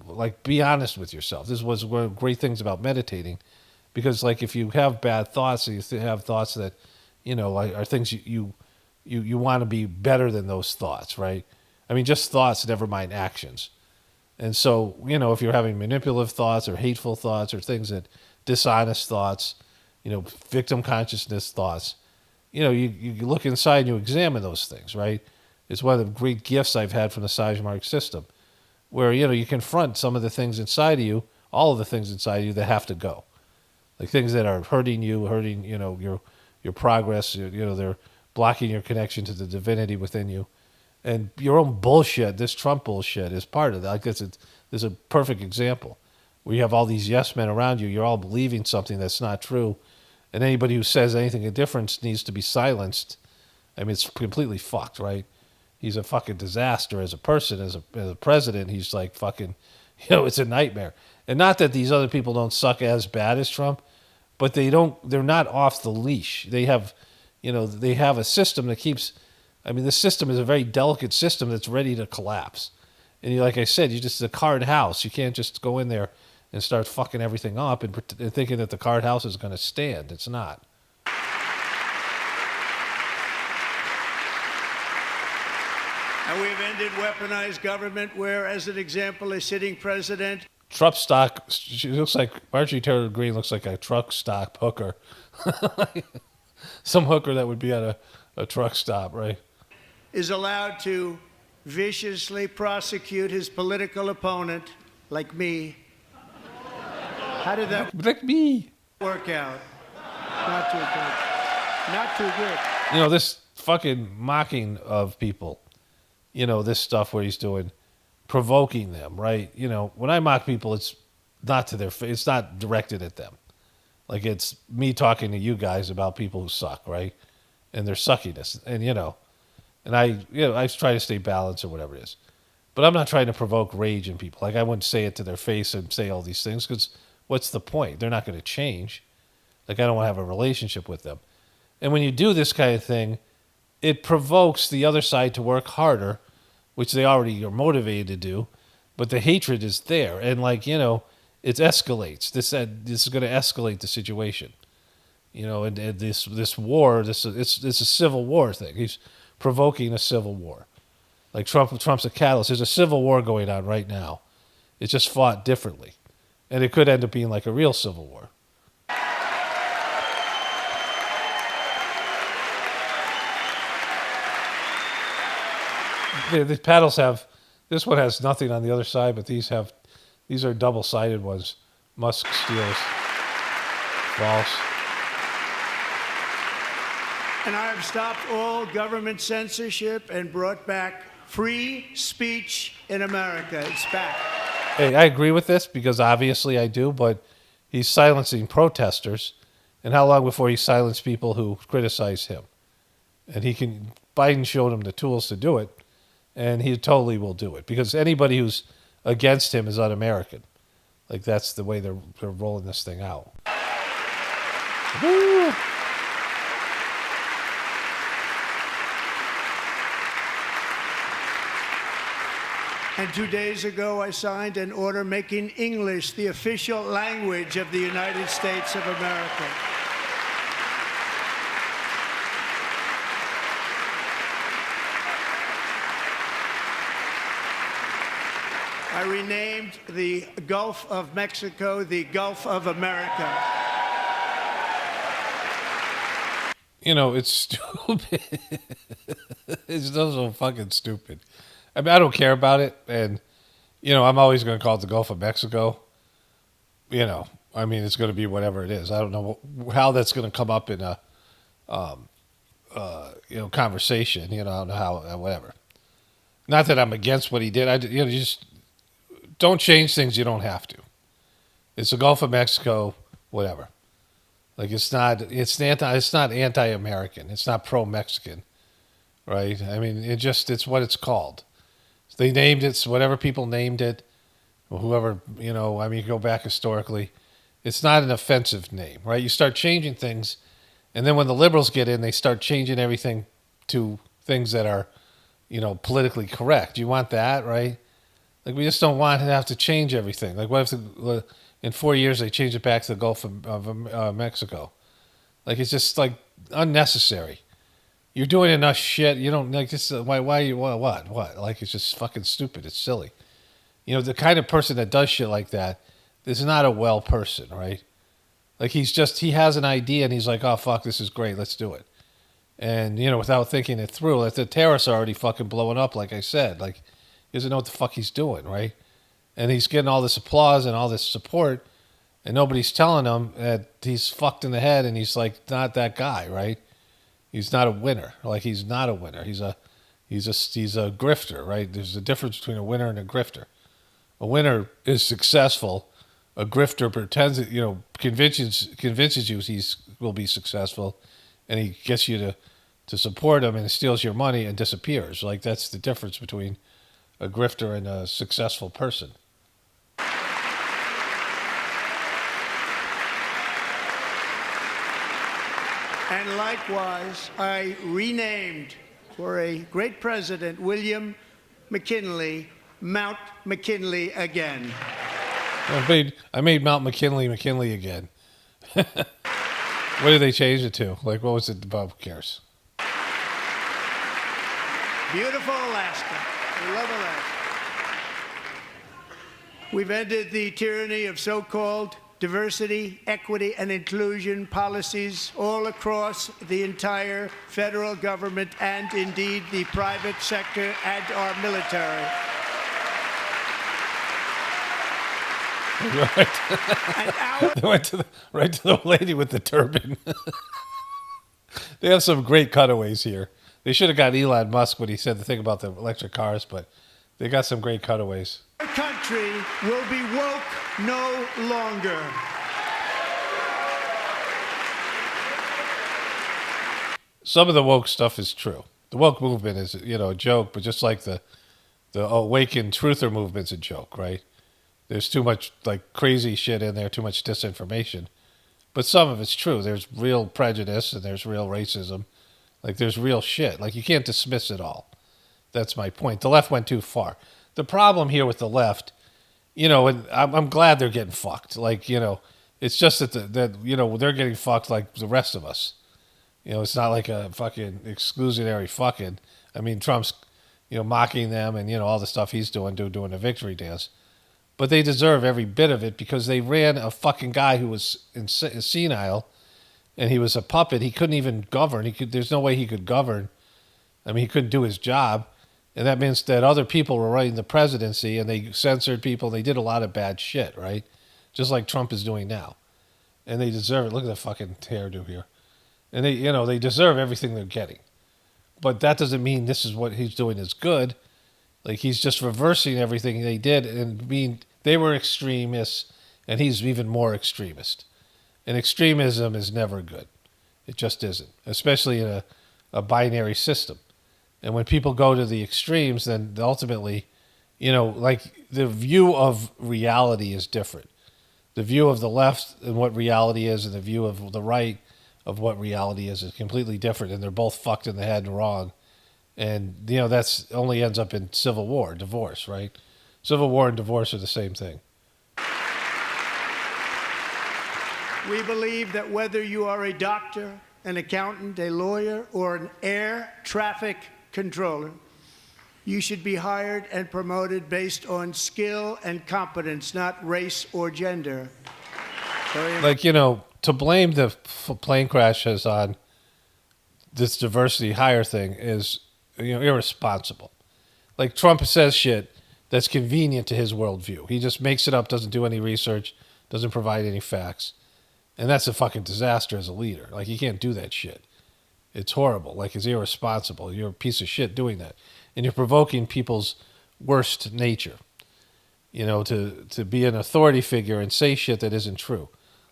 like, be honest with yourself. This was one of the great things about meditating. Because, like, if you have bad thoughts, and you have thoughts that, are things you want to be better than those thoughts, right? I mean, just thoughts, never mind actions. And so, if you're having manipulative thoughts or hateful thoughts or things that, dishonest thoughts, victim consciousness thoughts, you look inside and you examine those things, right? It's one of the great gifts I've had from the Sajmark system, where, you confront some of the things inside of you, all of the things inside of you that have to go. Like things that are hurting you, your progress, they're blocking your connection to the divinity within you. And your own bullshit, this Trump bullshit, is part of that. I guess there's a perfect example where you have all these yes men around you. You're all believing something that's not true. And anybody who says anything different needs to be silenced. I mean, it's completely fucked, right? He's a fucking disaster as a person, as a president. He's like fucking, it's a nightmare. And not that these other people don't suck as bad as Trump, but they're not off the leash. They have, they have a system that keeps, this system is a very delicate system that's ready to collapse. And like I said, it's a card house. You can't just go in there and start fucking everything up and thinking that the card house is going to stand. It's not. And we've ended weaponized government where, as an example, a sitting president... Trump stock, she looks like, Marjorie Taylor Greene looks like a truck stop hooker. Some hooker that would be at a truck stop, right? Is allowed to viciously prosecute his political opponent, like me. How did that like me work out? Not too good. Not too good. This fucking mocking of people, this stuff where he's doing, provoking them, right? When I mock people, it's not to their face. It's not directed at them. Like, it's me talking to you guys about people who suck, right? And their suckiness. And, and I try to stay balanced or whatever it is. But I'm not trying to provoke rage in people. Like, I wouldn't say it to their face and say all these things because what's the point? They're not going to change. Like, I don't want to have a relationship with them. And when you do this kind of thing, it provokes the other side to work harder, which they already are motivated to do, but the hatred is there. And it escalates. This is going to escalate the situation. And this war, it's a civil war thing. He's provoking a civil war. Like Trump's a catalyst. There's a civil war going on right now. It's just fought differently. And it could end up being like a real civil war. The paddles have, this one has nothing on the other side, but these are double-sided ones. Musk steals. False. And I have stopped all government censorship and brought back free speech in America. It's back. Hey, I agree with this because obviously I do, but he's silencing protesters. And how long before he silenced people who criticize him? And Biden showed him the tools to do it. And he totally will do it because anybody who's against him is un-American. Like that's the way they're rolling this thing out. Woo! And 2 days ago, I signed an order making English the official language of the United States of America. I renamed the Gulf of Mexico the Gulf of America. You know, it's stupid. It's so fucking stupid. I mean, I don't care about it, and you know, I'm always going to call it the Gulf of Mexico. You know, I mean, it's going to be whatever it is. I don't know how that's going to come up in a, conversation. You know, I don't know how, whatever. Not that I'm against what he did. Just don't change things you don't have to. It's the Gulf of Mexico, whatever. Like it's not anti-American. It's not pro-Mexican, right? I mean, it's what it's called. They named it whatever people named it, or whoever, you go back historically. It's not an offensive name, right? You start changing things, and then when the liberals get in, they start changing everything to things that are, politically correct. You want that, right? Like we just don't want to have to change everything. Like what if in 4 years they change it back to the Gulf of Mexico? Like it's just like unnecessary. You're doing enough shit. You don't like this. Why you what? Like it's just fucking stupid. It's silly. The kind of person that does shit like that is not a well person, right? Like he has an idea and he's like, oh fuck, this is great. Let's do it. And without thinking it through, like the tariffs are already fucking blowing up. Like I said, like he doesn't know what the fuck he's doing, right? And he's getting all this applause and all this support, and nobody's telling him that he's fucked in the head and he's like not that guy, right? He's not a winner. Like he's not a winner. He's a grifter, right? There's a difference between a winner and a grifter. A winner is successful. A grifter pretends that, convinces you he will be successful, and he gets you to support him and steals your money and disappears. Like that's the difference between a grifter and a successful person. And likewise, I renamed for a great president, William McKinley, Mount McKinley again. I made Mount McKinley again. What did they change it to? Like, what was it about? Who cares? Beautiful Alaska. We love Alaska. We've ended the tyranny of so-called diversity, equity, and inclusion policies all across the entire federal government and indeed the private sector and our military. Right. They went right to the lady with the turban. They have some great cutaways here. They should have got Elon Musk when he said the thing about the electric cars, but they got some great cutaways. Our country will be woke no longer. Some of the woke stuff is true. The woke movement is, a joke, but just like the awakened truther movement's a joke, right? There's too much like crazy shit in there, too much disinformation. But some of it's true. There's real prejudice and there's real racism. Like there's real shit. Like you can't dismiss it all. That's my point. The left went too far. The problem here with the left, and I'm glad they're getting fucked. Like, it's just that they're getting fucked like the rest of us. It's not like a fucking exclusionary fucking. I mean, Trump's, mocking them and, all the stuff he's doing a victory dance. But they deserve every bit of it because they ran a fucking guy who was senile and he was a puppet. He couldn't even govern. There's no way he could govern. I mean, he couldn't do his job. And that means that other people were running the presidency and they censored people. They did a lot of bad shit, right? Just like Trump is doing now. And they deserve it. Look at the fucking hairdo here. And they deserve everything they're getting. But that doesn't mean this is what he's doing is good. Like he's just reversing everything they did and they were extremists and he's even more extremist. And extremism is never good. It just isn't, especially in a binary system. And when people go to the extremes, then ultimately, like the view of reality is different. the view of the left and what reality is and the view of the right of what reality is completely different, and they're both fucked in the head and wrong. And, that's only ends up in civil war, divorce, right? Civil war and divorce are the same thing. We believe that whether you are a doctor, an accountant, a lawyer, or an air traffic controller, you should be hired and promoted based on skill and competence, not race or gender. To blame the plane crashes on this diversity hire thing is, irresponsible. Like, Trump says shit that's convenient to his worldview. He just makes it up, doesn't do any research, doesn't provide any facts. And that's a fucking disaster as a leader. Like, you can't do that shit. It's horrible. Like, it's irresponsible. You're a piece of shit doing that. And you're provoking people's worst nature. To be an authority figure and say shit that isn't true.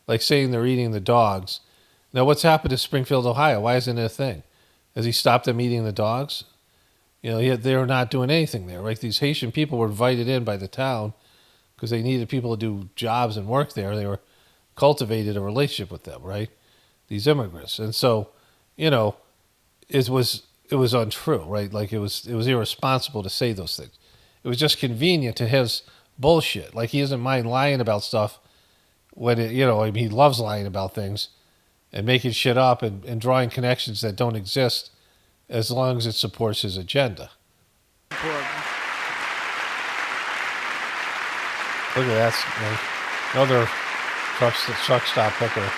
Like saying they're eating the dogs. Now, what's happened to Springfield, Ohio? Why isn't it a thing? Has he stopped them eating the dogs? They're not doing anything there, right? These Haitian people were invited in by the town because they needed people to do jobs and work there. They were cultivated a relationship with them, right? These immigrants. And so, it was untrue, right? Like, it was irresponsible to say those things. It was just convenient to his bullshit. Like, he doesn't mind lying about stuff when he loves lying about things and making shit up and drawing connections that don't exist as long as it supports his agenda. Look at that. Another truck stop hooker.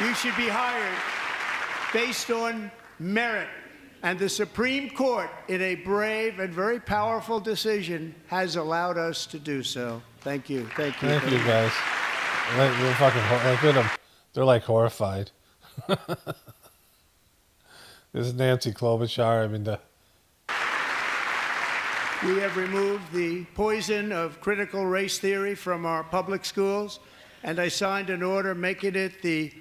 You should be hired based on merit. And the Supreme Court, in a brave and very powerful decision, has allowed us to do so. Thank you. Thank you. Thank you, guys. They're fucking look at them. They're like horrified. This is Nancy Klobuchar. We have removed the poison of critical race theory from our public schools, and I signed an order making it the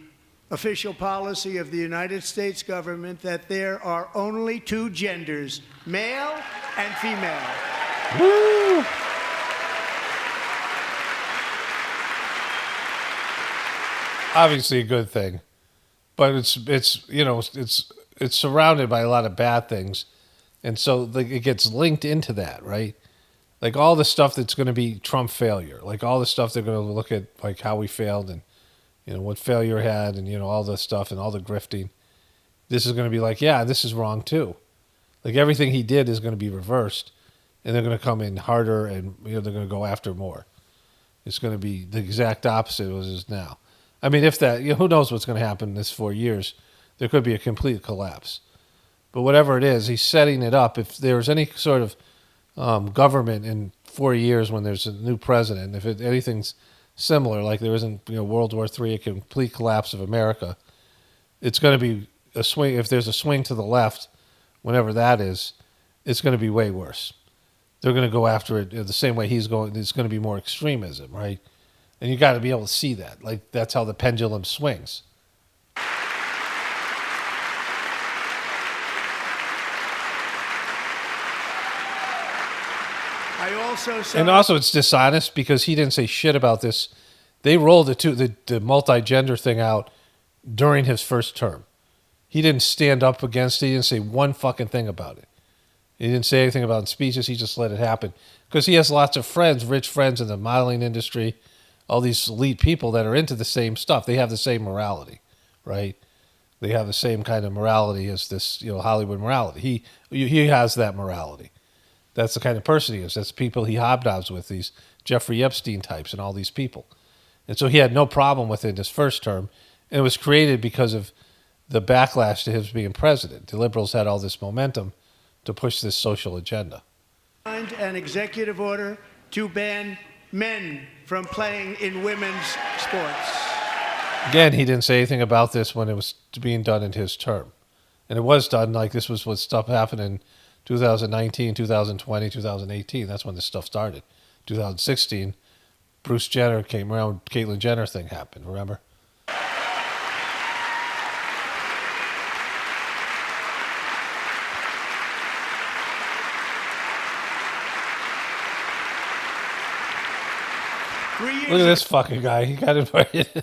official policy of the United States government that there are only two genders, male and female. Woo! Obviously a good thing, but it's surrounded by a lot of bad things, and so it gets linked into that, right? Like, all the stuff that's going to be Trump failure, like all the stuff they're going to look at, like how we failed and what failure had, and all the stuff and all the grifting. This is going to be like, yeah, this is wrong too. Like, everything he did is going to be reversed, and they're going to come in harder, and they're going to go after more. It's going to be the exact opposite of what it is now. I mean, if that, who knows what's going to happen in this 4 years? There could be a complete collapse. But whatever it is, he's setting it up. If there's any sort of government in 4 years when there's a new president, if anything's similar, like there isn't World War III, a complete collapse of America, it's going to be a swing. If there's a swing to the left, whenever that is, it's going to be way worse. They're going to go after it the same way he's going. It's going to be more extremism, right? And you got to be able to see that. Like, that's how the pendulum swings. And also, it's dishonest because he didn't say shit about this. They rolled the multi-gender thing out during his first term. He didn't stand up against it. He didn't say one fucking thing about it. He didn't say anything about it in speeches. He just let it happen because he has lots of friends, rich friends in the modeling industry, all these elite people that are into the same stuff. They have the same morality, right? They have the same kind of morality as this, Hollywood morality. He has that morality. That's the kind of person he is. That's people he hobnobs with, these Jeffrey Epstein types and all these people. And so he had no problem with it in his first term. And it was created because of the backlash to him being president. The liberals had all this momentum to push this social agenda. An executive order to ban men from playing in women's sports. Again, he didn't say anything about this when it was being done in his term. And it was done, like this was what stuff happened in 2019, 2020, 2018. That's when this stuff started. 2016, Bruce Jenner came around, Caitlyn Jenner thing happened, remember? 3 years Look at this fucking guy. He got invited.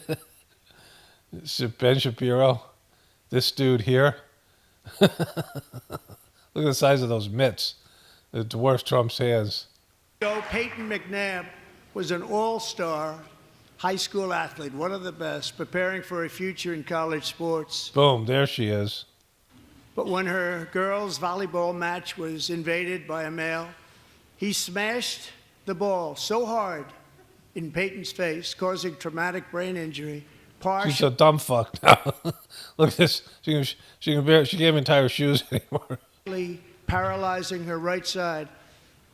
Ben Shapiro. This dude here. Look at the size of those mitts. It dwarfs Trump's hands. ago, Peyton McNabb was an all-star high school athlete, one of the best, preparing for a future in college sports. Boom, there she is. But when her girls' volleyball match was invaded by a male, he smashed the ball so hard in Peyton's face, causing traumatic brain injury. She's a dumb fuck now. Look at this. She can't even tie her shoes anymore. Paralyzing her right side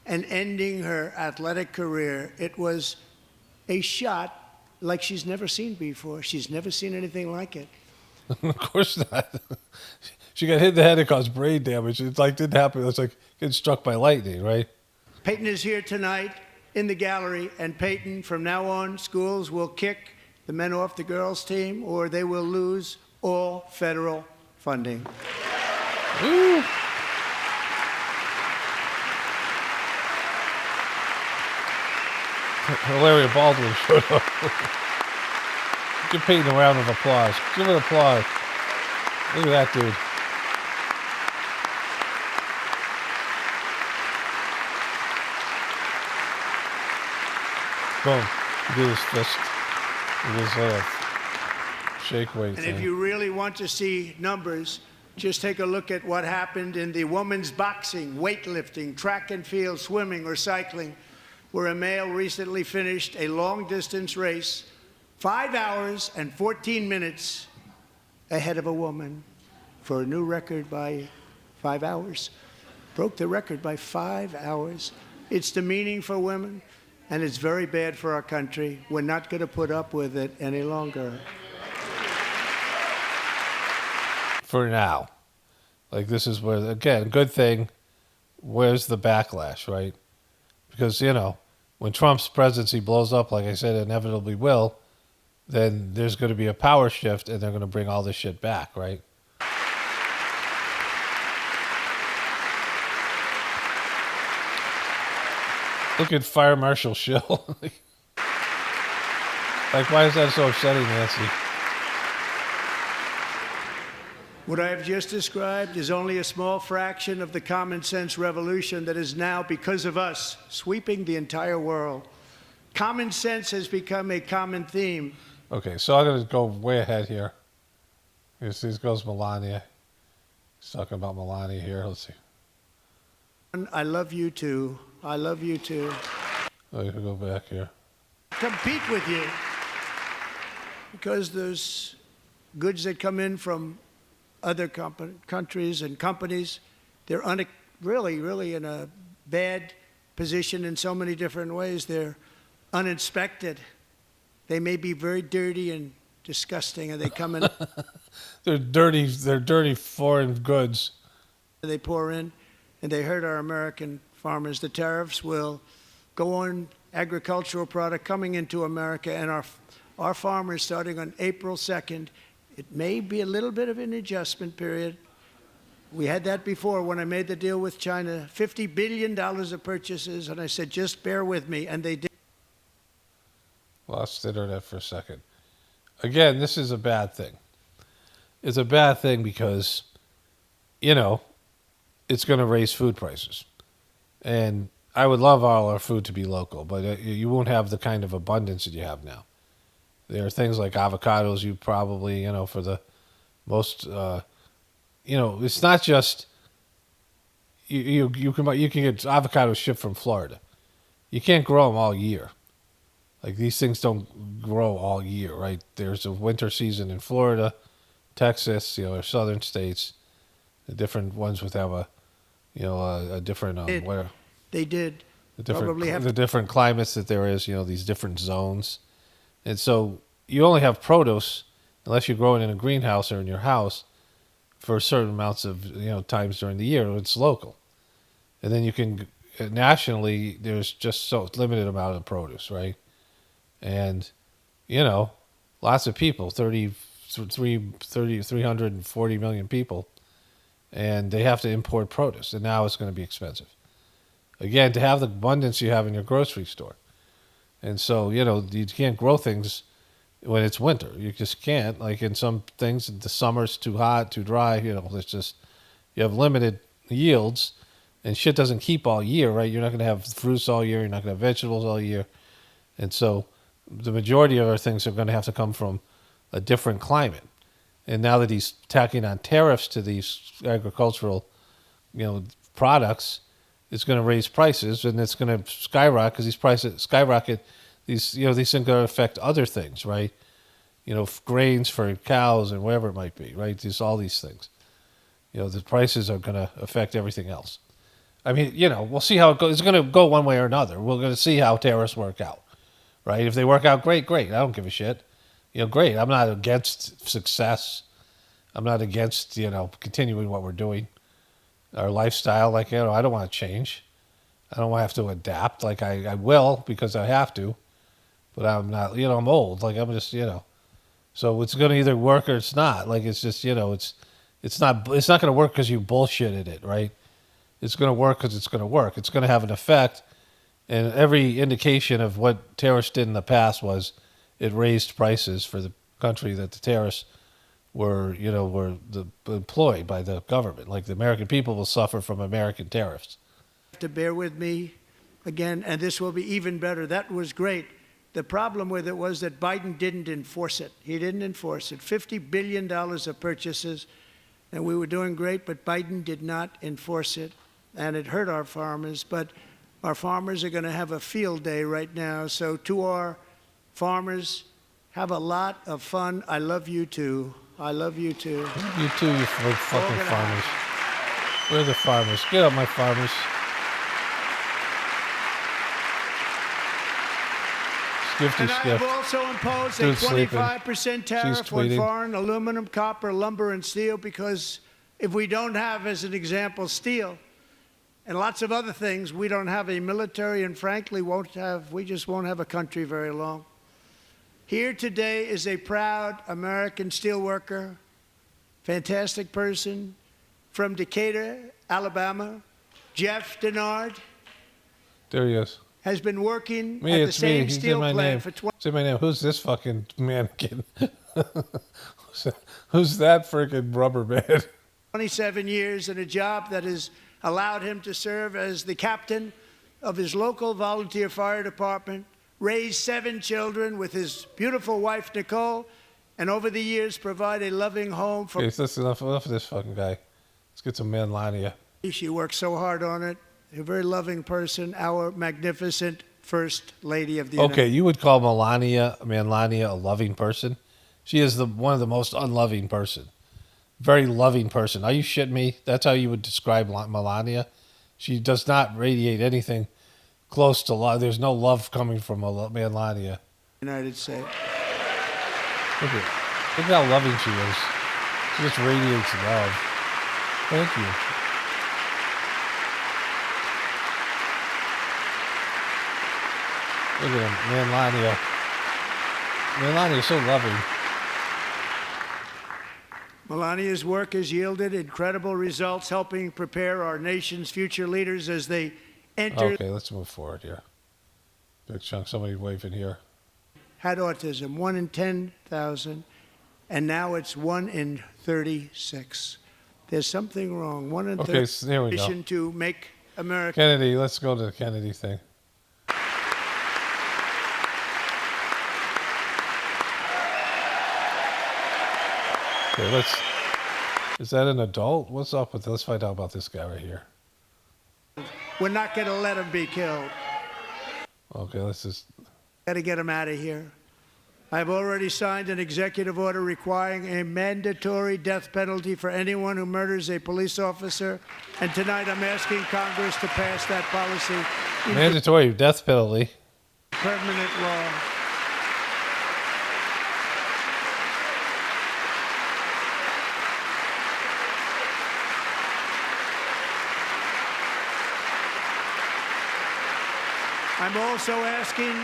and ending her athletic career. It was a shot like she's never seen before. She's never seen anything like it. Of course not. She got hit in the head and caused brain damage. It's like didn't happen. It's like getting struck by lightning, right? Peyton is here tonight in the gallery, and Peyton, from now on, schools will kick the men off the girls' team, or they will lose all federal funding. Ooh. Hilaria Baldwin showed up. Give Peyton a round of applause. Give it applause. Look at that dude. Boom. He did his fist. He did his shake weight And thing. if you really want to see numbers, just take a look at what happened in the women's boxing, weightlifting, track and field, swimming, or cycling, where a male recently finished a long-distance race 5 hours and 14 minutes ahead of a woman for a new record by 5 hours. Broke the record by 5 hours. It's demeaning for women, and it's very bad for our country. We're not going to put up with it any longer. For now. Like, this is where, again, good thing, where's the backlash, right? Because, you know, when Trump's presidency blows up, like I said, it inevitably will, then there's going to be a power shift and they're going to bring all this shit back, right? Look at Fire Marshal Schill. Like, why is that so upsetting, Nancy? What I have just described is only a small fraction of the common sense revolution that is now, because of us, sweeping the entire world. Common sense has become a common theme. Okay, so I'm going to go way ahead here. This goes Melania. He's talking about Melania here. Let's see. I love you too. I love you too. Oh, you can go back here. Compete with you. Because there's goods that come in from other countries and companies, they're really in a bad position in so many different ways. They're uninspected. They may be very dirty and disgusting, and they come in. They're dirty foreign goods. They pour in, and they hurt our American farmers. The tariffs will go on agricultural product coming into America, and our farmers, starting on April 2nd, it may be a little bit of an adjustment period. We had that before when I made the deal with China, $50 billion of purchases, and I said, just bear with me, and they did. Lost internet for a second. Again, this is a bad thing. It's a bad thing because, you know, it's going to raise food prices. And I would love all our food to be local, but you won't have the kind of abundance that you have now. There are things like avocados you probably, you know, for the most, you know, it's not just, you can get avocados shipped from Florida. You can't grow them all year. Like, these things don't grow all year, right? There's a winter season in Florida, Texas, you know, or southern states. The different ones would have a, you know, a different, where They did. the different climates that there is, you know, these different zones. And so you only have produce, unless you're growing in a greenhouse or in your house, for certain amounts of, you know, times during the year. It's local. And then you can, nationally, there's just so limited amount of produce, right? And, you know, lots of people, 340 million people, and they have to import produce. And now it's going to be expensive. Again, to have the abundance you have in your grocery store. And so, you can't grow things when it's winter. You just can't. Like in some things, the summer's too hot, too dry. It's just, you have limited yields, and shit doesn't keep all year, right? You're not going to have fruits all year. You're not going to have vegetables all year. And so the majority of our things are going to have to come from a different climate. And now that he's tacking on tariffs to these agricultural, products, it's going to raise prices, and it's going to skyrocket because these prices skyrocket. These things are going to affect other things, right? Grains for cows and whatever it might be, right? All these things. The prices are going to affect everything else. I mean, we'll see how it goes. It's going to go one way or another. We're going to see how tariffs work out, right? If they work out, great. I don't give a shit. Great. I'm not against success. I'm not against, continuing what we're doing. Our lifestyle, I don't want to change. I don't want to have to adapt. Like I will because I have to, but I'm not, I'm old. Like I'm just, so it's going to either work or it's not. Like it's just, it's not going to work because you bullshitted it, right? It's going to work because it's going to work. It's going to have an effect. And every indication of what terrorists did in the past was it raised prices for the country that the terrorists were employed by the government. Like the American people will suffer from American tariffs. To bear with me again, and this will be even better. That was great. The problem with it was that Biden didn't enforce it. He didn't enforce it. $50 billion of purchases, and we were doing great, but Biden did not enforce it, and it hurt our farmers. But our farmers are going to have a field day right now. So to our farmers, have a lot of fun. I love you too. I love you too. You too, you fucking farmers. We're the farmers. Get up, my farmers. And I have also imposed a 25% tariff on foreign aluminum, copper, lumber, and steel, because if we don't have, as an example, steel and lots of other things, we don't have a military, and frankly, we just won't have a country very long. Here today is a proud American steelworker, fantastic person from Decatur, Alabama, Jeff Denard. There he is. Has been working at the same steel plant for 20 years. Say my name. Who's this fucking mannequin? Who's that freaking rubber man? 27 years in a job that has allowed him to serve as the captain of his local volunteer fire department, raise 7 children with his beautiful wife, Nicole, and over the years provide a loving home for... Okay, so that's enough of this fucking guy. Let's get some Melania. She worked so hard on it. A very loving person, our magnificent First Lady of the United States. You would call Melania a loving person? She is one of the most unloving person. Very loving person. Are you shitting me? That's how you would describe Melania? She does not radiate anything close to love. There's no love coming from Melania. United States. Look how loving she is. She just radiates love. Thank you. Look at him, Melania. Melania is so loving. Melania's work has yielded incredible results, helping prepare our nation's future leaders as they enter... Okay, let's move forward here. Big chunk, somebody waving here. Had autism, 1 in 10,000, and now it's 1 in 36. There's something wrong. 1 in 30. Okay, there we go. To make America... Kennedy, let's go to the Kennedy thing. Okay, is that an adult? What's up with this? Let's find out about this guy right here. We're not going to let him be killed. Okay, let's just... Got to get him out of here. I've already signed an executive order requiring a mandatory death penalty for anyone who murders a police officer. And tonight I'm asking Congress to pass that policy. Mandatory death penalty. Permanent law. I'm also asking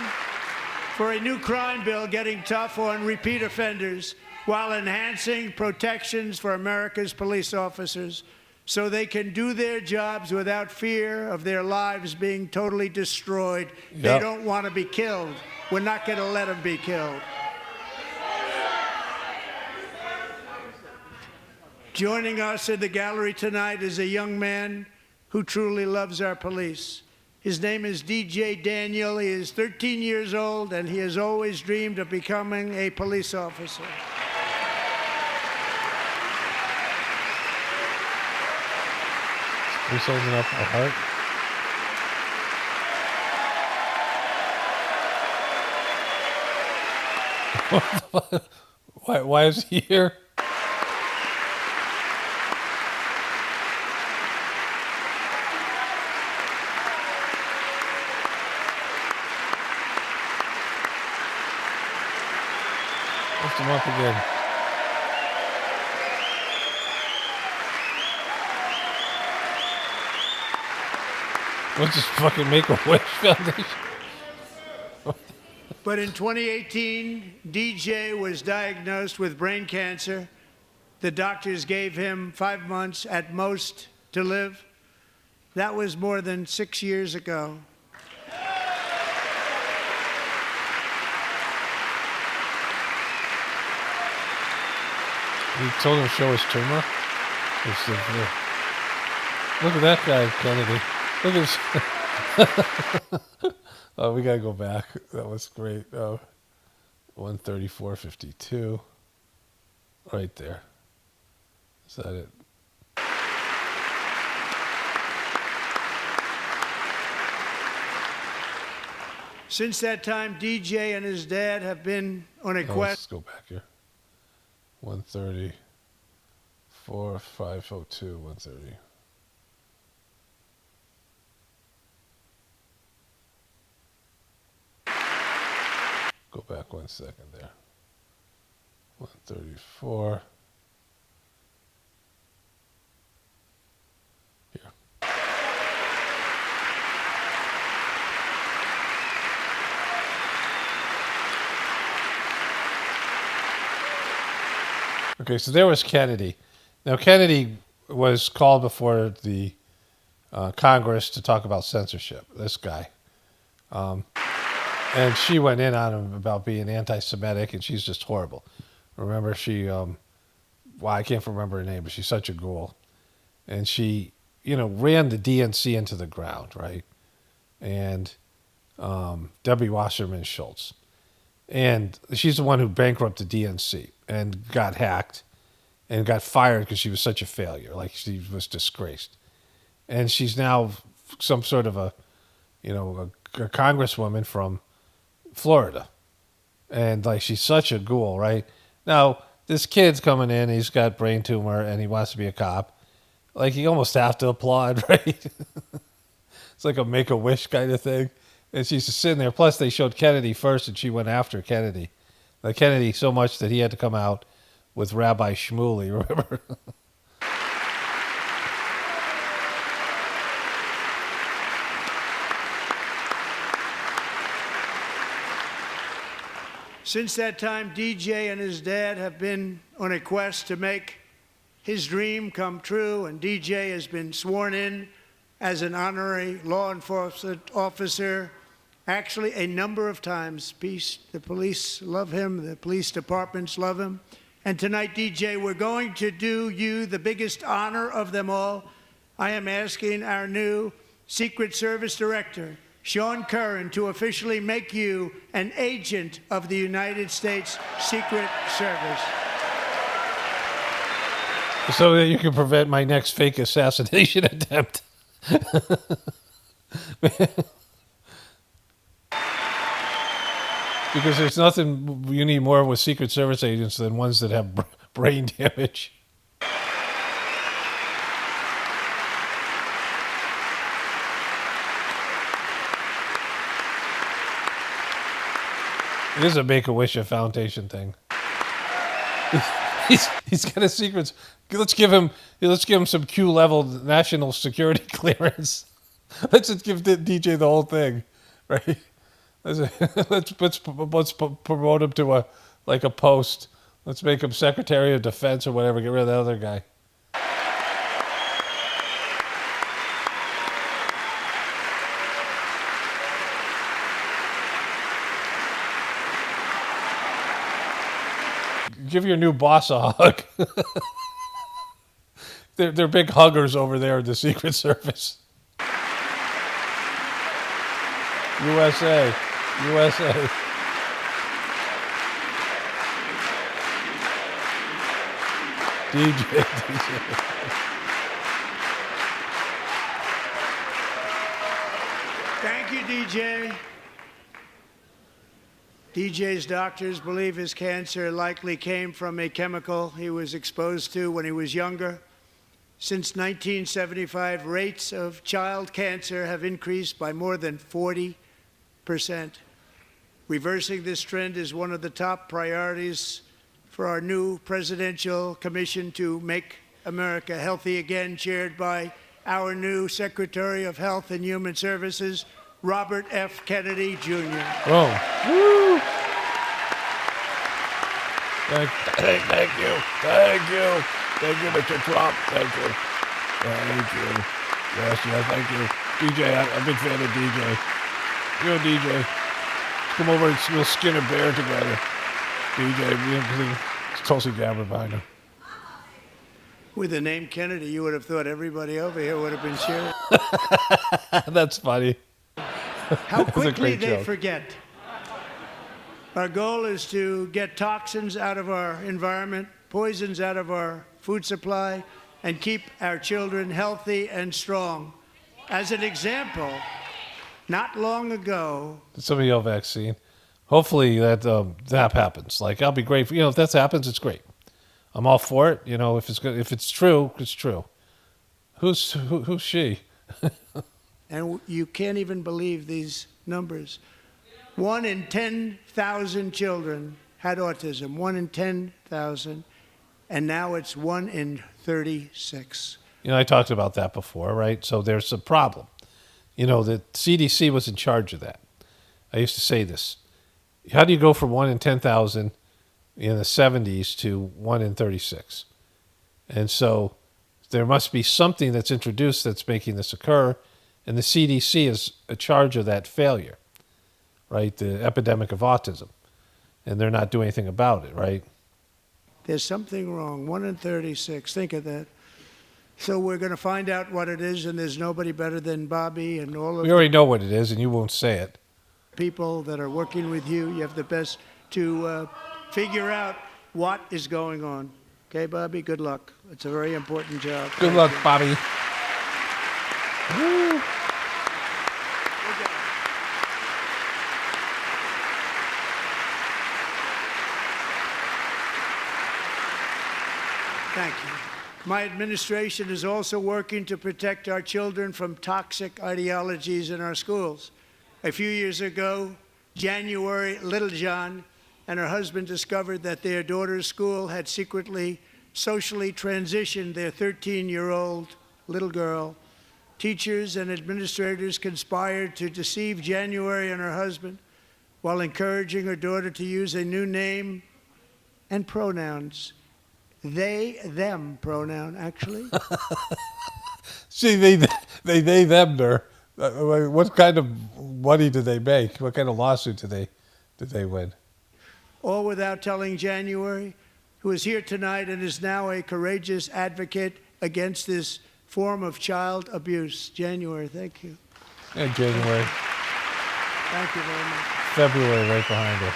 for a new crime bill getting tough on repeat offenders while enhancing protections for America's police officers. so they can do their jobs without fear of their lives being totally destroyed. They Yep. don't want to be killed. We're not going to let them be killed. Joining us in the gallery tonight is a young man who truly loves our police. His name is DJ Daniel. He is 13 years old, and he has always dreamed of becoming a police officer. Who's holding up a heart? What the fuck? Why is he here? Lift him up again. What's this fucking Make-A-Wish Foundation? But in 2018, DJ was diagnosed with brain cancer. The doctors gave him 5 months at most to live. That was more than 6 years ago. He told him to show his tumor. Look at that guy, Kennedy. Look at his... Oh, we gotta go back. That was great. Oh, 134.52. Right there. Is that it? Since that time, DJ and his dad have been on a Oh, quest. let's go back here. 134, 502, 130. Go back 1 second there. 134. Here. Okay, so there was Kennedy. Now, Kennedy was called before the Congress to talk about censorship, this guy. And she went in on him about being anti-Semitic, and she's just horrible. Remember, she, well, I can't remember her name, but she's such a ghoul. And she, ran the DNC into the ground, right? And Debbie Wasserman Schultz. And she's the one who bankrupted DNC and got hacked and got fired because she was such a failure. Like, she was disgraced. And she's now some sort of a congresswoman from Florida. And, like, she's such a ghoul, right? Now, this kid's coming in, he's got brain tumor, and he wants to be a cop. Like, you almost have to applaud, right? It's like a Make-A-Wish kind of thing. And she's just sitting there. Plus, they showed Kennedy first, and she went after Kennedy. Like, Kennedy so much that he had to come out with Rabbi Shmuley, remember? Since that time, DJ and his dad have been on a quest to make his dream come true, and DJ has been sworn in as an honorary law enforcement officer, actually a number of times. The police love him, the police departments love him. And tonight, DJ, we're going to do you the biggest honor of them all. I am asking our new Secret Service Director, Sean Curran, to officially make you an agent of the United States Secret Service. So that you can prevent my next fake assassination attempt. Because there's nothing you need more with Secret Service agents than ones that have brain damage. It is a Make-A-Wish Foundation thing. He's got a secret. Let's give him some Q level national security clearance. Let's just give DJ the whole thing, right? Let's promote him to a post. Let's make him Secretary of Defense or whatever. Get rid of the other guy. Give your new boss a hug. They're big huggers over there in the Secret Service. USA. USA. DJ. Thank you, DJ. DJ's doctors believe his cancer likely came from a chemical he was exposed to when he was younger. Since 1975, rates of child cancer have increased by more than 40%. Reversing this trend is one of the top priorities for our new presidential commission to make America healthy again, chaired by our new Secretary of Health and Human Services, Robert F. Kennedy, Jr. Whoa. Woo. Thank you. Thank you. Thank you, Mr. Trump. Thank you. Thank you. Yes, thank you. DJ, I'm a big fan of DJ. You're a DJ. Come over and we'll skin a bear together. DJ, it's Tulsi Gabbard behind him. With the name Kennedy, you would have thought everybody over here would have been cheering. That's funny. How quickly they forget. Our goal is to get toxins out of our environment, poisons out of our food supply, and keep our children healthy and strong. As an example, not long ago... Some of your vaccine. Hopefully that happens. Like, I'll be grateful. If that happens, it's great. I'm all for it. If it's good, if it's true, it's true. Who's she? And you can't even believe these numbers. 1 in 10,000 children had autism. 1 in 10,000. And now it's 1 in 36. I talked about that before, right? So there's a problem. The CDC was in charge of that. I used to say this. How do you go from 1 in 10,000 in the 70s to 1 in 36? And so there must be something that's introduced that's making this occur, and the CDC is in charge of that failure, right? The epidemic of autism. And they're not doing anything about it, right? There's something wrong. 1 in 36. Think of that. So we're going to find out what it is, and there's nobody better than Bobby and all of We already know what it is, and you won't say it. People that are working with you. You have the best to figure out what is going on. Okay, Bobby? Good luck. It's a very important job. Good luck, Bobby. Woo. Thank you. My administration is also working to protect our children from toxic ideologies in our schools. A few years ago, January Littlejohn and her husband discovered that their daughter's school had secretly socially transitioned their 13-year-old little girl. Teachers and administrators conspired to deceive January and her husband while encouraging her daughter to use a new name and pronouns. They, them pronoun, actually. See, they them there. What kind of money did they make? What kind of lawsuit did they win? All without telling January, who is here tonight and is now a courageous advocate against this form of child abuse. January, thank you. Yeah, January. Thank you very much. February right behind her.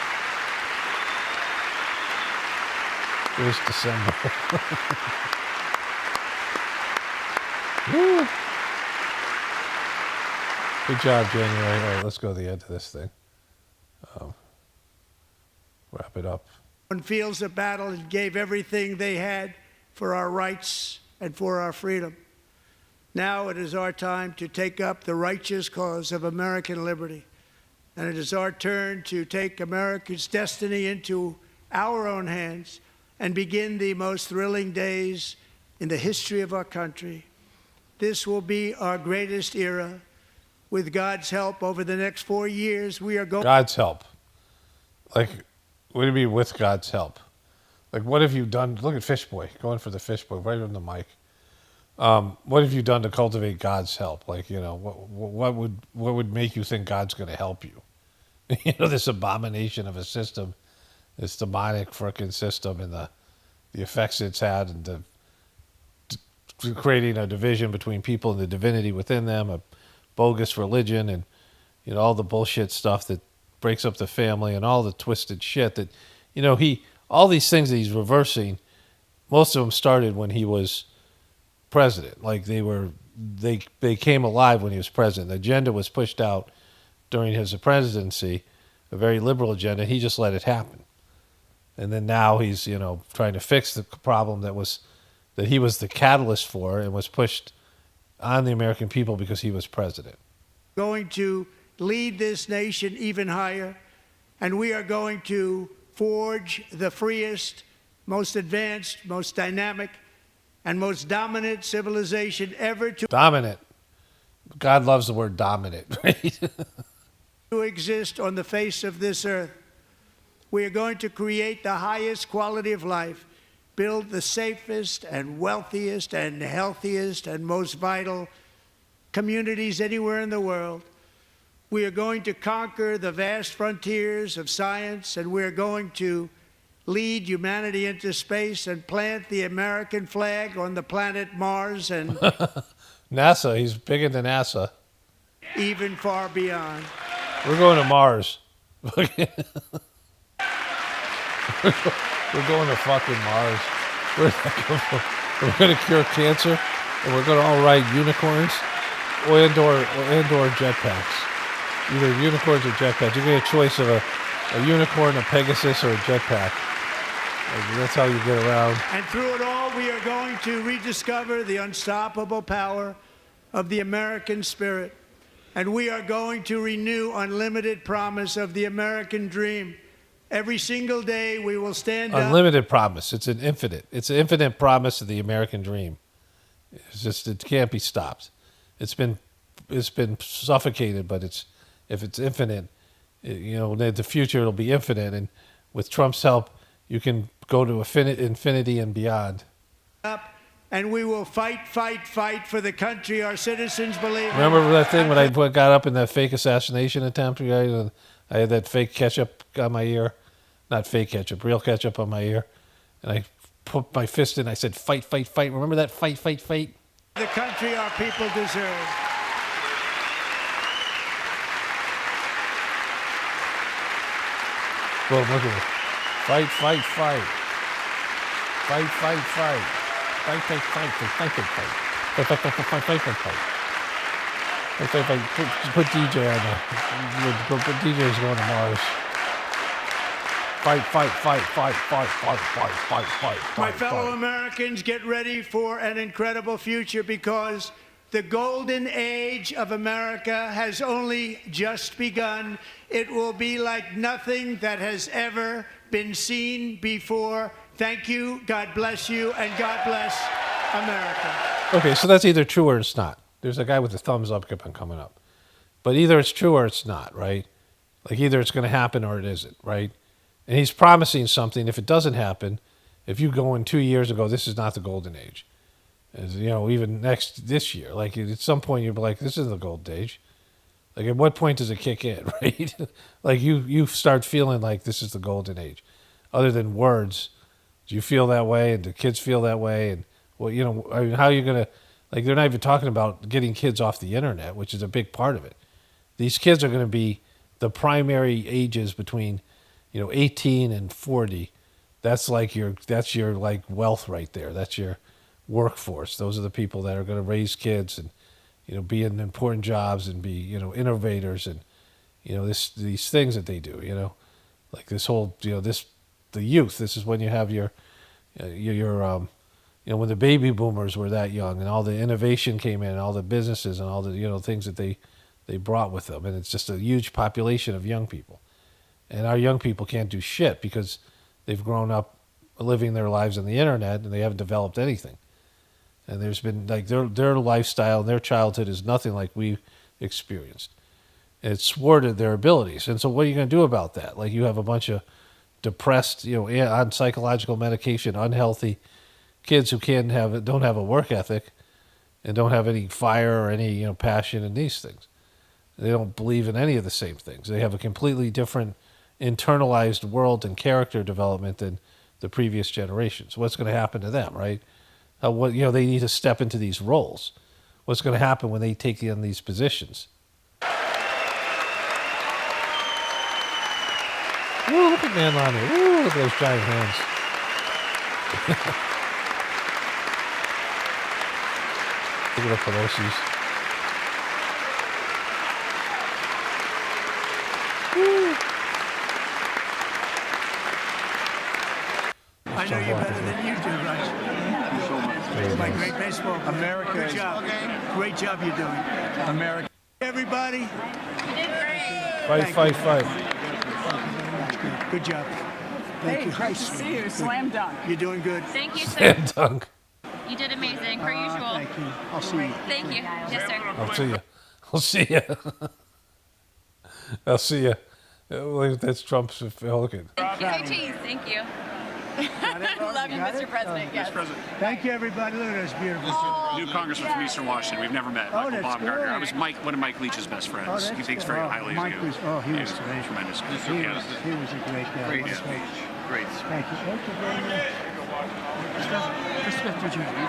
It was December. Woo. Good job, January. All right, let's go to the end of this thing. Wrap it up. One feels the battle and gave everything they had for our rights and for our freedom. Now it is our time to take up the righteous cause of American liberty. And it is our turn to take America's destiny into our own hands and begin the most thrilling days in the history of our country. This will be our greatest era. With God's help, over the next 4 years, we are going... God's help. Like, what do you mean with God's help? Like, what have you done? Look at Fishboy, going for the Fishboy, right on the mic. What have you done to cultivate God's help? Like, what would make you think God's going to help you? This abomination of a system this demonic frickin' system and the effects it's had, and creating a division between people and the divinity within them, a bogus religion, and all the bullshit stuff that breaks up the family, and all the twisted shit that all these things that he's reversing. Most of them started when he was president. Like they came alive when he was president. The agenda was pushed out during his presidency, a very liberal agenda. He just let it happen. And then now he's, trying to fix the problem that he was the catalyst for, and was pushed on the American people because he was president. Going to lead this nation even higher, and we are going to forge the freest, most advanced, most dynamic, and most dominant civilization ever to Dominant. God loves the word dominant, right? to exist on the face of this earth. We are going to create the highest quality of life, build the safest and wealthiest and healthiest and most vital communities anywhere in the world. We are going to conquer the vast frontiers of science, and we're going to lead humanity into space and plant the American flag on the planet Mars and NASA, he's bigger than NASA. even far beyond. We're going to Mars. We're going to fucking Mars. Where'd that come from? We're going to cure cancer, and we're going to all ride unicorns or indoor jetpacks. Either unicorns or jetpacks. You get a choice of a unicorn, a Pegasus, or a jetpack. That's how you get around. And through it all, we are going to rediscover the unstoppable power of the American spirit. And we are going to renew unlimited promise of the American dream. Every single day we will stand up. Unlimited promise. It's an infinite promise of the American dream. It can't be stopped. It's been suffocated, but if it's infinite, the future it'll be infinite. And with Trump's help, you can go to infinity and beyond. And we will fight for the country our citizens believe in. Remember that thing when I got up in that fake assassination attempt? I had that fake ketchup on my ear. Not fake ketchup, real ketchup on my ear. And I put my fist in. I said, fight, fight, fight. Remember that? Fight, fight, fight. The country our people deserve. Well, look at it. Fight, fight, fight. Fight, fight, fight. Fight, fight, fight, fight, fight, fight, fight. Fight, fight, fight, fight, fight, fight, fight. Fight, fight, fight. Put DJ on there. Put DJ's going to Mars. Fight, fight, fight, fight, fight, fight, fight, fight, fight. My fellow Americans, get ready for an incredible future, because the golden age of America has only just begun. It will be like nothing that has ever been seen before. Thank you, God bless you, and God bless America. Okay, so that's either true or it's not. There's a guy with the thumbs up kept on coming up. But either it's true or it's not, right? Like either it's going to happen or it isn't, right? And he's promising something. If it doesn't happen, if you go in 2 years and go, this is not the golden age. As, even this year, like at some point you'll be like, this isn't the golden age. Like at what point does it kick in, right? Like you start feeling like this is the golden age. Other than words, do you feel that way? And do kids feel that way? And how are you going to, like they're not even talking about getting kids off the internet, which is a big part of it. These kids are going to be the primary ages between 18 and 40. That's your like wealth right there. That's your workforce. Those are the people that are going to raise kids and be in important jobs and be innovators and these things that they do. Like this whole the youth. This is when you have your when the baby boomers were that young and all the innovation came in and all the businesses and all the things that they brought with them, and it's just a huge population of young people. And our young people can't do shit because they've grown up living their lives on the internet and they haven't developed anything. And there's been like their lifestyle and their childhood is nothing like we experienced. And it's thwarted their abilities. And so what are you going to do about that? Like you have a bunch of depressed, on psychological medication, unhealthy kids who don't have a work ethic and don't have any fire or any passion in these things. They don't believe in any of the same things. They have a completely different internalized world and character development than the previous generations. What's going to happen to them, right? They need to step into these roles. What's going to happen when they take on these positions? Ooh, look at Man Lonnie. Ooh, look at those giant hands. Look at the Pelosi's. I know you better than you do, Rush. My great baseball. America. Good job. Great job you're doing. America. Everybody. Fight. Good job. Thank you. Great to see you. Slam dunk. You're doing good. Thank you, sir. Slam dunk. You did amazing, per usual. Thank you. I'll see you. Thank you. Yes, sir. I'll see you. I'll see you. That's Trump's Pelican. Cheese, thank you. Love you, Mr. President. Yes. Thank you, everybody. Look at this beautiful. New congressman from Eastern Washington. We've never met. Michael that's Baumgartner. good. I was one of Mike Leach's best friends. He thinks very highly of Mike you. he was great. Tremendous. He was a great guy. Great What a speech. Great. Thank you. Thank you very much. You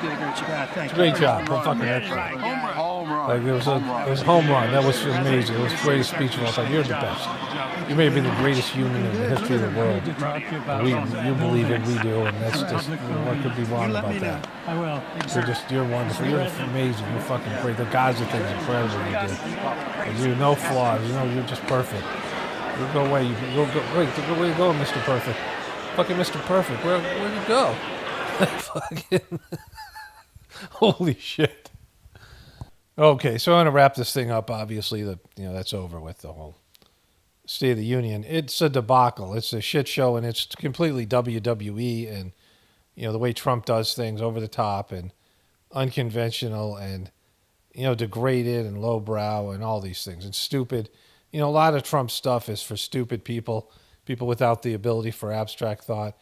did a great job. Thank you. Great job. Don't fucking excellent. Home run. Like it was a home run. That was amazing. It was the greatest speech of all time. You're the best. You may have been the greatest human in the history of the world. You believe it, we do, and that's just what could be wrong about that. I will. You're wonderful. You're amazing. You're fucking great. The Gaza thing's incredible. You did. And you no flaws. You're just perfect. You go away. Wait, where you going, Mr. Perfect? Fucking Mr. Perfect. Where'd you go? Fucking. Holy shit. Okay, so I want to wrap this thing up. Obviously, that's over with the whole State of the Union. It's a debacle. It's a shit show, and it's completely WWE. And the way Trump does things, over the top and unconventional, and degraded and lowbrow, and all these things, and stupid. A lot of Trump stuff is for stupid people without the ability for abstract thought,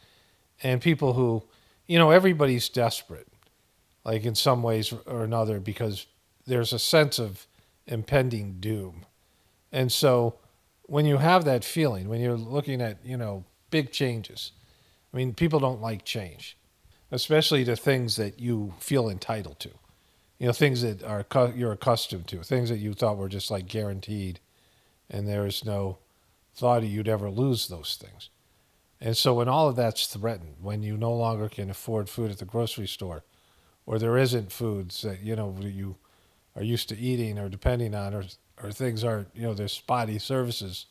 and people who, everybody's desperate, like in some ways or another, because there's a sense of impending doom. And so when you have that feeling, when you're looking at, big changes, I mean, people don't like change, especially to things that you feel entitled to, things that you're accustomed to, things that you thought were just like guaranteed, and there is no thought you'd ever lose those things. And so when all of that's threatened, when you no longer can afford food at the grocery store, or there isn't foods that, you are used to eating or depending on, or things are, there's spotty services.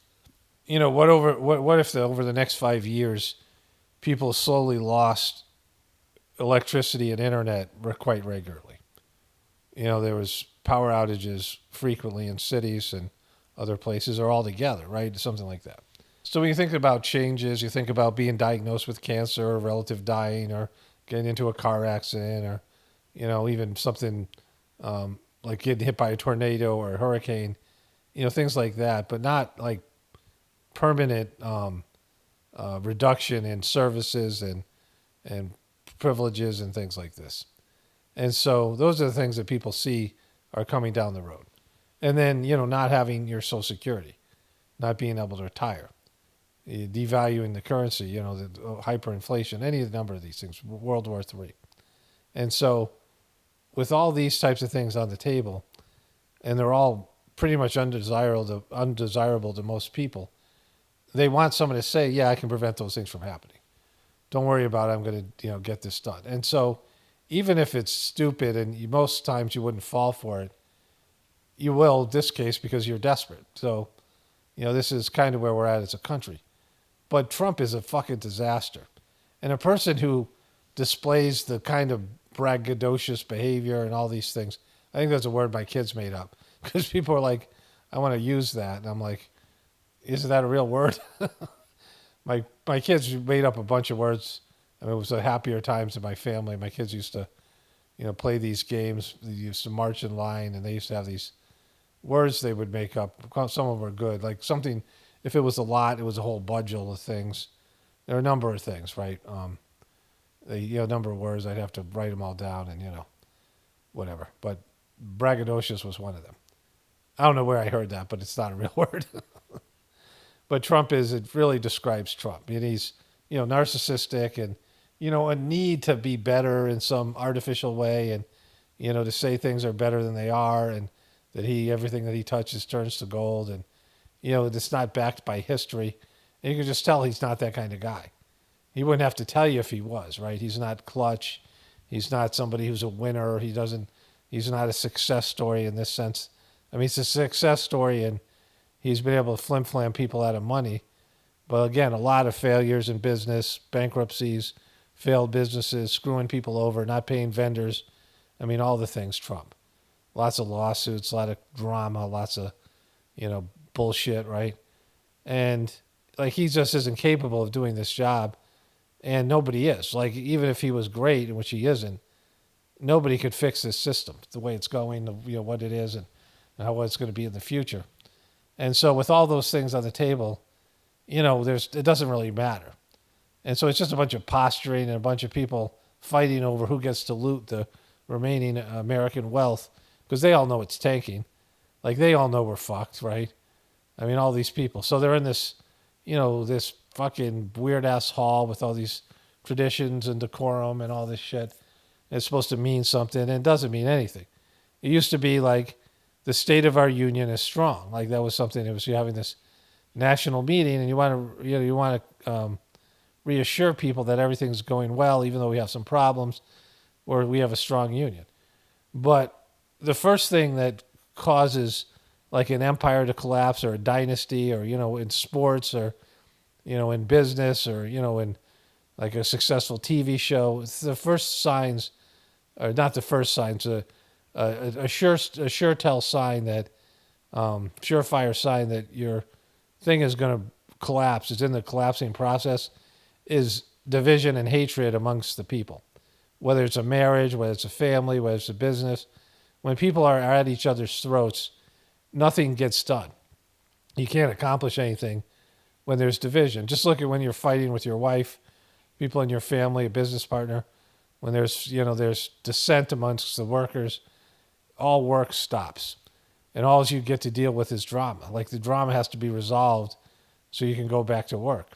What if over the next 5 years, people slowly lost electricity and internet quite regularly? There was power outages frequently in cities and other places, or all together, right? Something like that. So when you think about changes, you think about being diagnosed with cancer, or relative dying, or getting into a car accident, or, even something like getting hit by a tornado or a hurricane, things like that, but not like permanent reduction in services and privileges and things like this. And so those are the things that people see are coming down the road. And then, not having your Social Security, not being able to retire, devaluing the currency, the hyperinflation, any of the number of these things, World War III. And so with all these types of things on the table, and they're all pretty much undesirable to most people, they want someone to say, yeah, I can prevent those things from happening. Don't worry about it. I'm going to, get this done. And so even if it's stupid, and most times you wouldn't fall for it, you will in this case because you're desperate. So, this is kind of where we're at as a country. But Trump is a fucking disaster. And a person who displays the kind of braggadocious behavior and all these things, I think that's a word my kids made up. Because people are like, I want to use that. And I'm like, isn't that a real word? My kids made up a bunch of words. I mean, it was the happier times in my family. My kids used to, play these games. They used to march in line, and they used to have these words they would make up. Some of them were good. Like something, if it was a lot, it was a whole budget of things. There are a number of things, right? A number of words. I'd have to write them all down and, whatever. But braggadocious was one of them. I don't know where I heard that, but it's not a real word. But Trump it really describes Trump. And he's, narcissistic and, a need to be better in some artificial way and, to say things are better than they are and that everything that he touches turns to gold and, it's not backed by history. And you can just tell he's not that kind of guy. He wouldn't have to tell you if he was, right? He's not clutch. He's not somebody who's a winner. He's not a success story in this sense. I mean, it's a success story and he's been able to flim-flam people out of money. But again, a lot of failures in business, bankruptcies, failed businesses, screwing people over, not paying vendors. I mean, all the things Trump. Lots of lawsuits, a lot of drama, lots of, bullshit, right? And like he just isn't capable of doing this job, and nobody is. Like even if he was great, which he isn't, nobody could fix this system the way it's going, what it is, and how it's going to be in the future. And so with all those things on the table, it doesn't really matter. And so it's just a bunch of posturing and a bunch of people fighting over who gets to loot the remaining American wealth because they all know it's tanking. Like they all know we're fucked, right? I mean, all these people. So they're in this, this fucking weird ass hall with all these traditions and decorum and all this shit. It's supposed to mean something and it doesn't mean anything. It used to be like the state of our union is strong. Like that was something. It was you having this national meeting and you want to, reassure people that everything's going well, even though we have some problems, or we have a strong union. But the first thing that causes like an empire to collapse or a dynasty or, in sports or, in business or, in like a successful TV show, it's the first signs, or not the first signs, a sure tell sign that, surefire sign that your thing is going to collapse, is in the collapsing process, is division and hatred amongst the people. Whether it's a marriage, whether it's a family, whether it's a business, when people are at each other's throats, nothing gets done. You can't accomplish anything when there's division. Just look at when you're fighting with your wife, people in your family, a business partner, when there's dissent amongst the workers, all work stops. And all you get to deal with is drama. Like the drama has to be resolved so you can go back to work.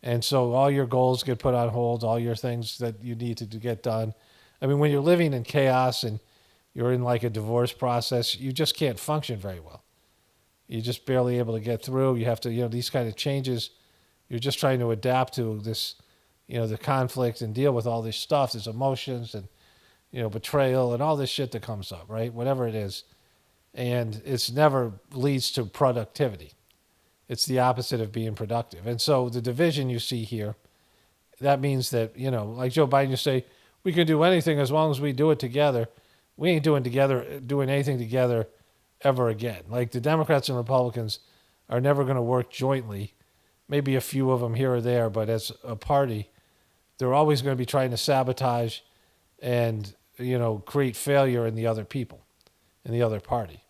And so all your goals get put on hold, all your things that you need to get done. I mean, when you're living in chaos and you're in like a divorce process, you just can't function very well. You're just barely able to get through. You have to, these kind of changes, you're just trying to adapt to this, the conflict and deal with all this stuff. There's emotions and, betrayal and all this shit that comes up, right? Whatever it is. And it's never leads to productivity. It's the opposite of being productive. And so the division you see here, that means that, like Joe Biden used to say, we can do anything as long as we do it together. We ain't doing anything together ever again. Like the Democrats and Republicans are never going to work jointly. Maybe a few of them here or there, but as a party, they're always going to be trying to sabotage and, create failure in the other people, in the other party.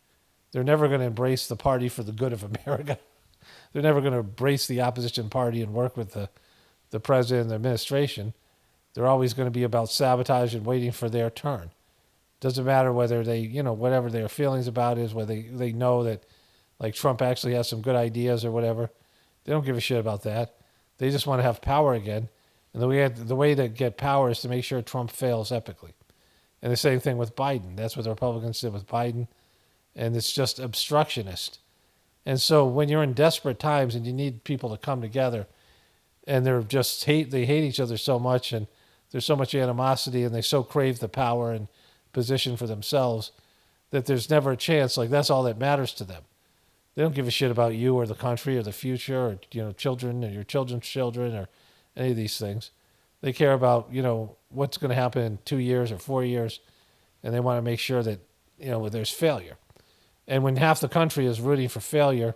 They're never going to embrace the party for the good of America. They're never going to embrace the opposition party and work with the president and the administration. They're always going to be about sabotage and waiting for their turn. Doesn't matter whether they, whatever their feelings about is, whether they know that like Trump actually has some good ideas or whatever. They don't give a shit about that. They just want to have power again. And the way to get power is to make sure Trump fails epically. And the same thing with Biden. That's what the Republicans did with Biden. And it's just obstructionist. And so when you're in desperate times and you need people to come together and they hate each other so much and there's so much animosity and they so crave the power and position for themselves that there's never a chance. Like that's all that matters to them. They don't give a shit about you or the country or the future or, children or your children's children or any of these things. They care about, what's going to happen in 2 years or 4 years. And they want to make sure that, there's failure. And when half the country is rooting for failure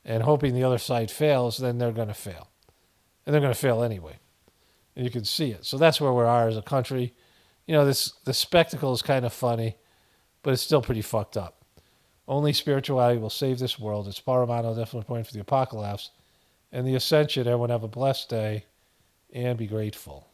and hoping the other side fails, then they're going to fail. And they're going to fail anyway. And you can see it. So that's where we are as a country. The spectacle is kind of funny, but it's still pretty fucked up. Only spirituality will save this world. It's Paramount, definitely point for the Apocalaughs. And the Ascension. Everyone have a blessed day and be grateful.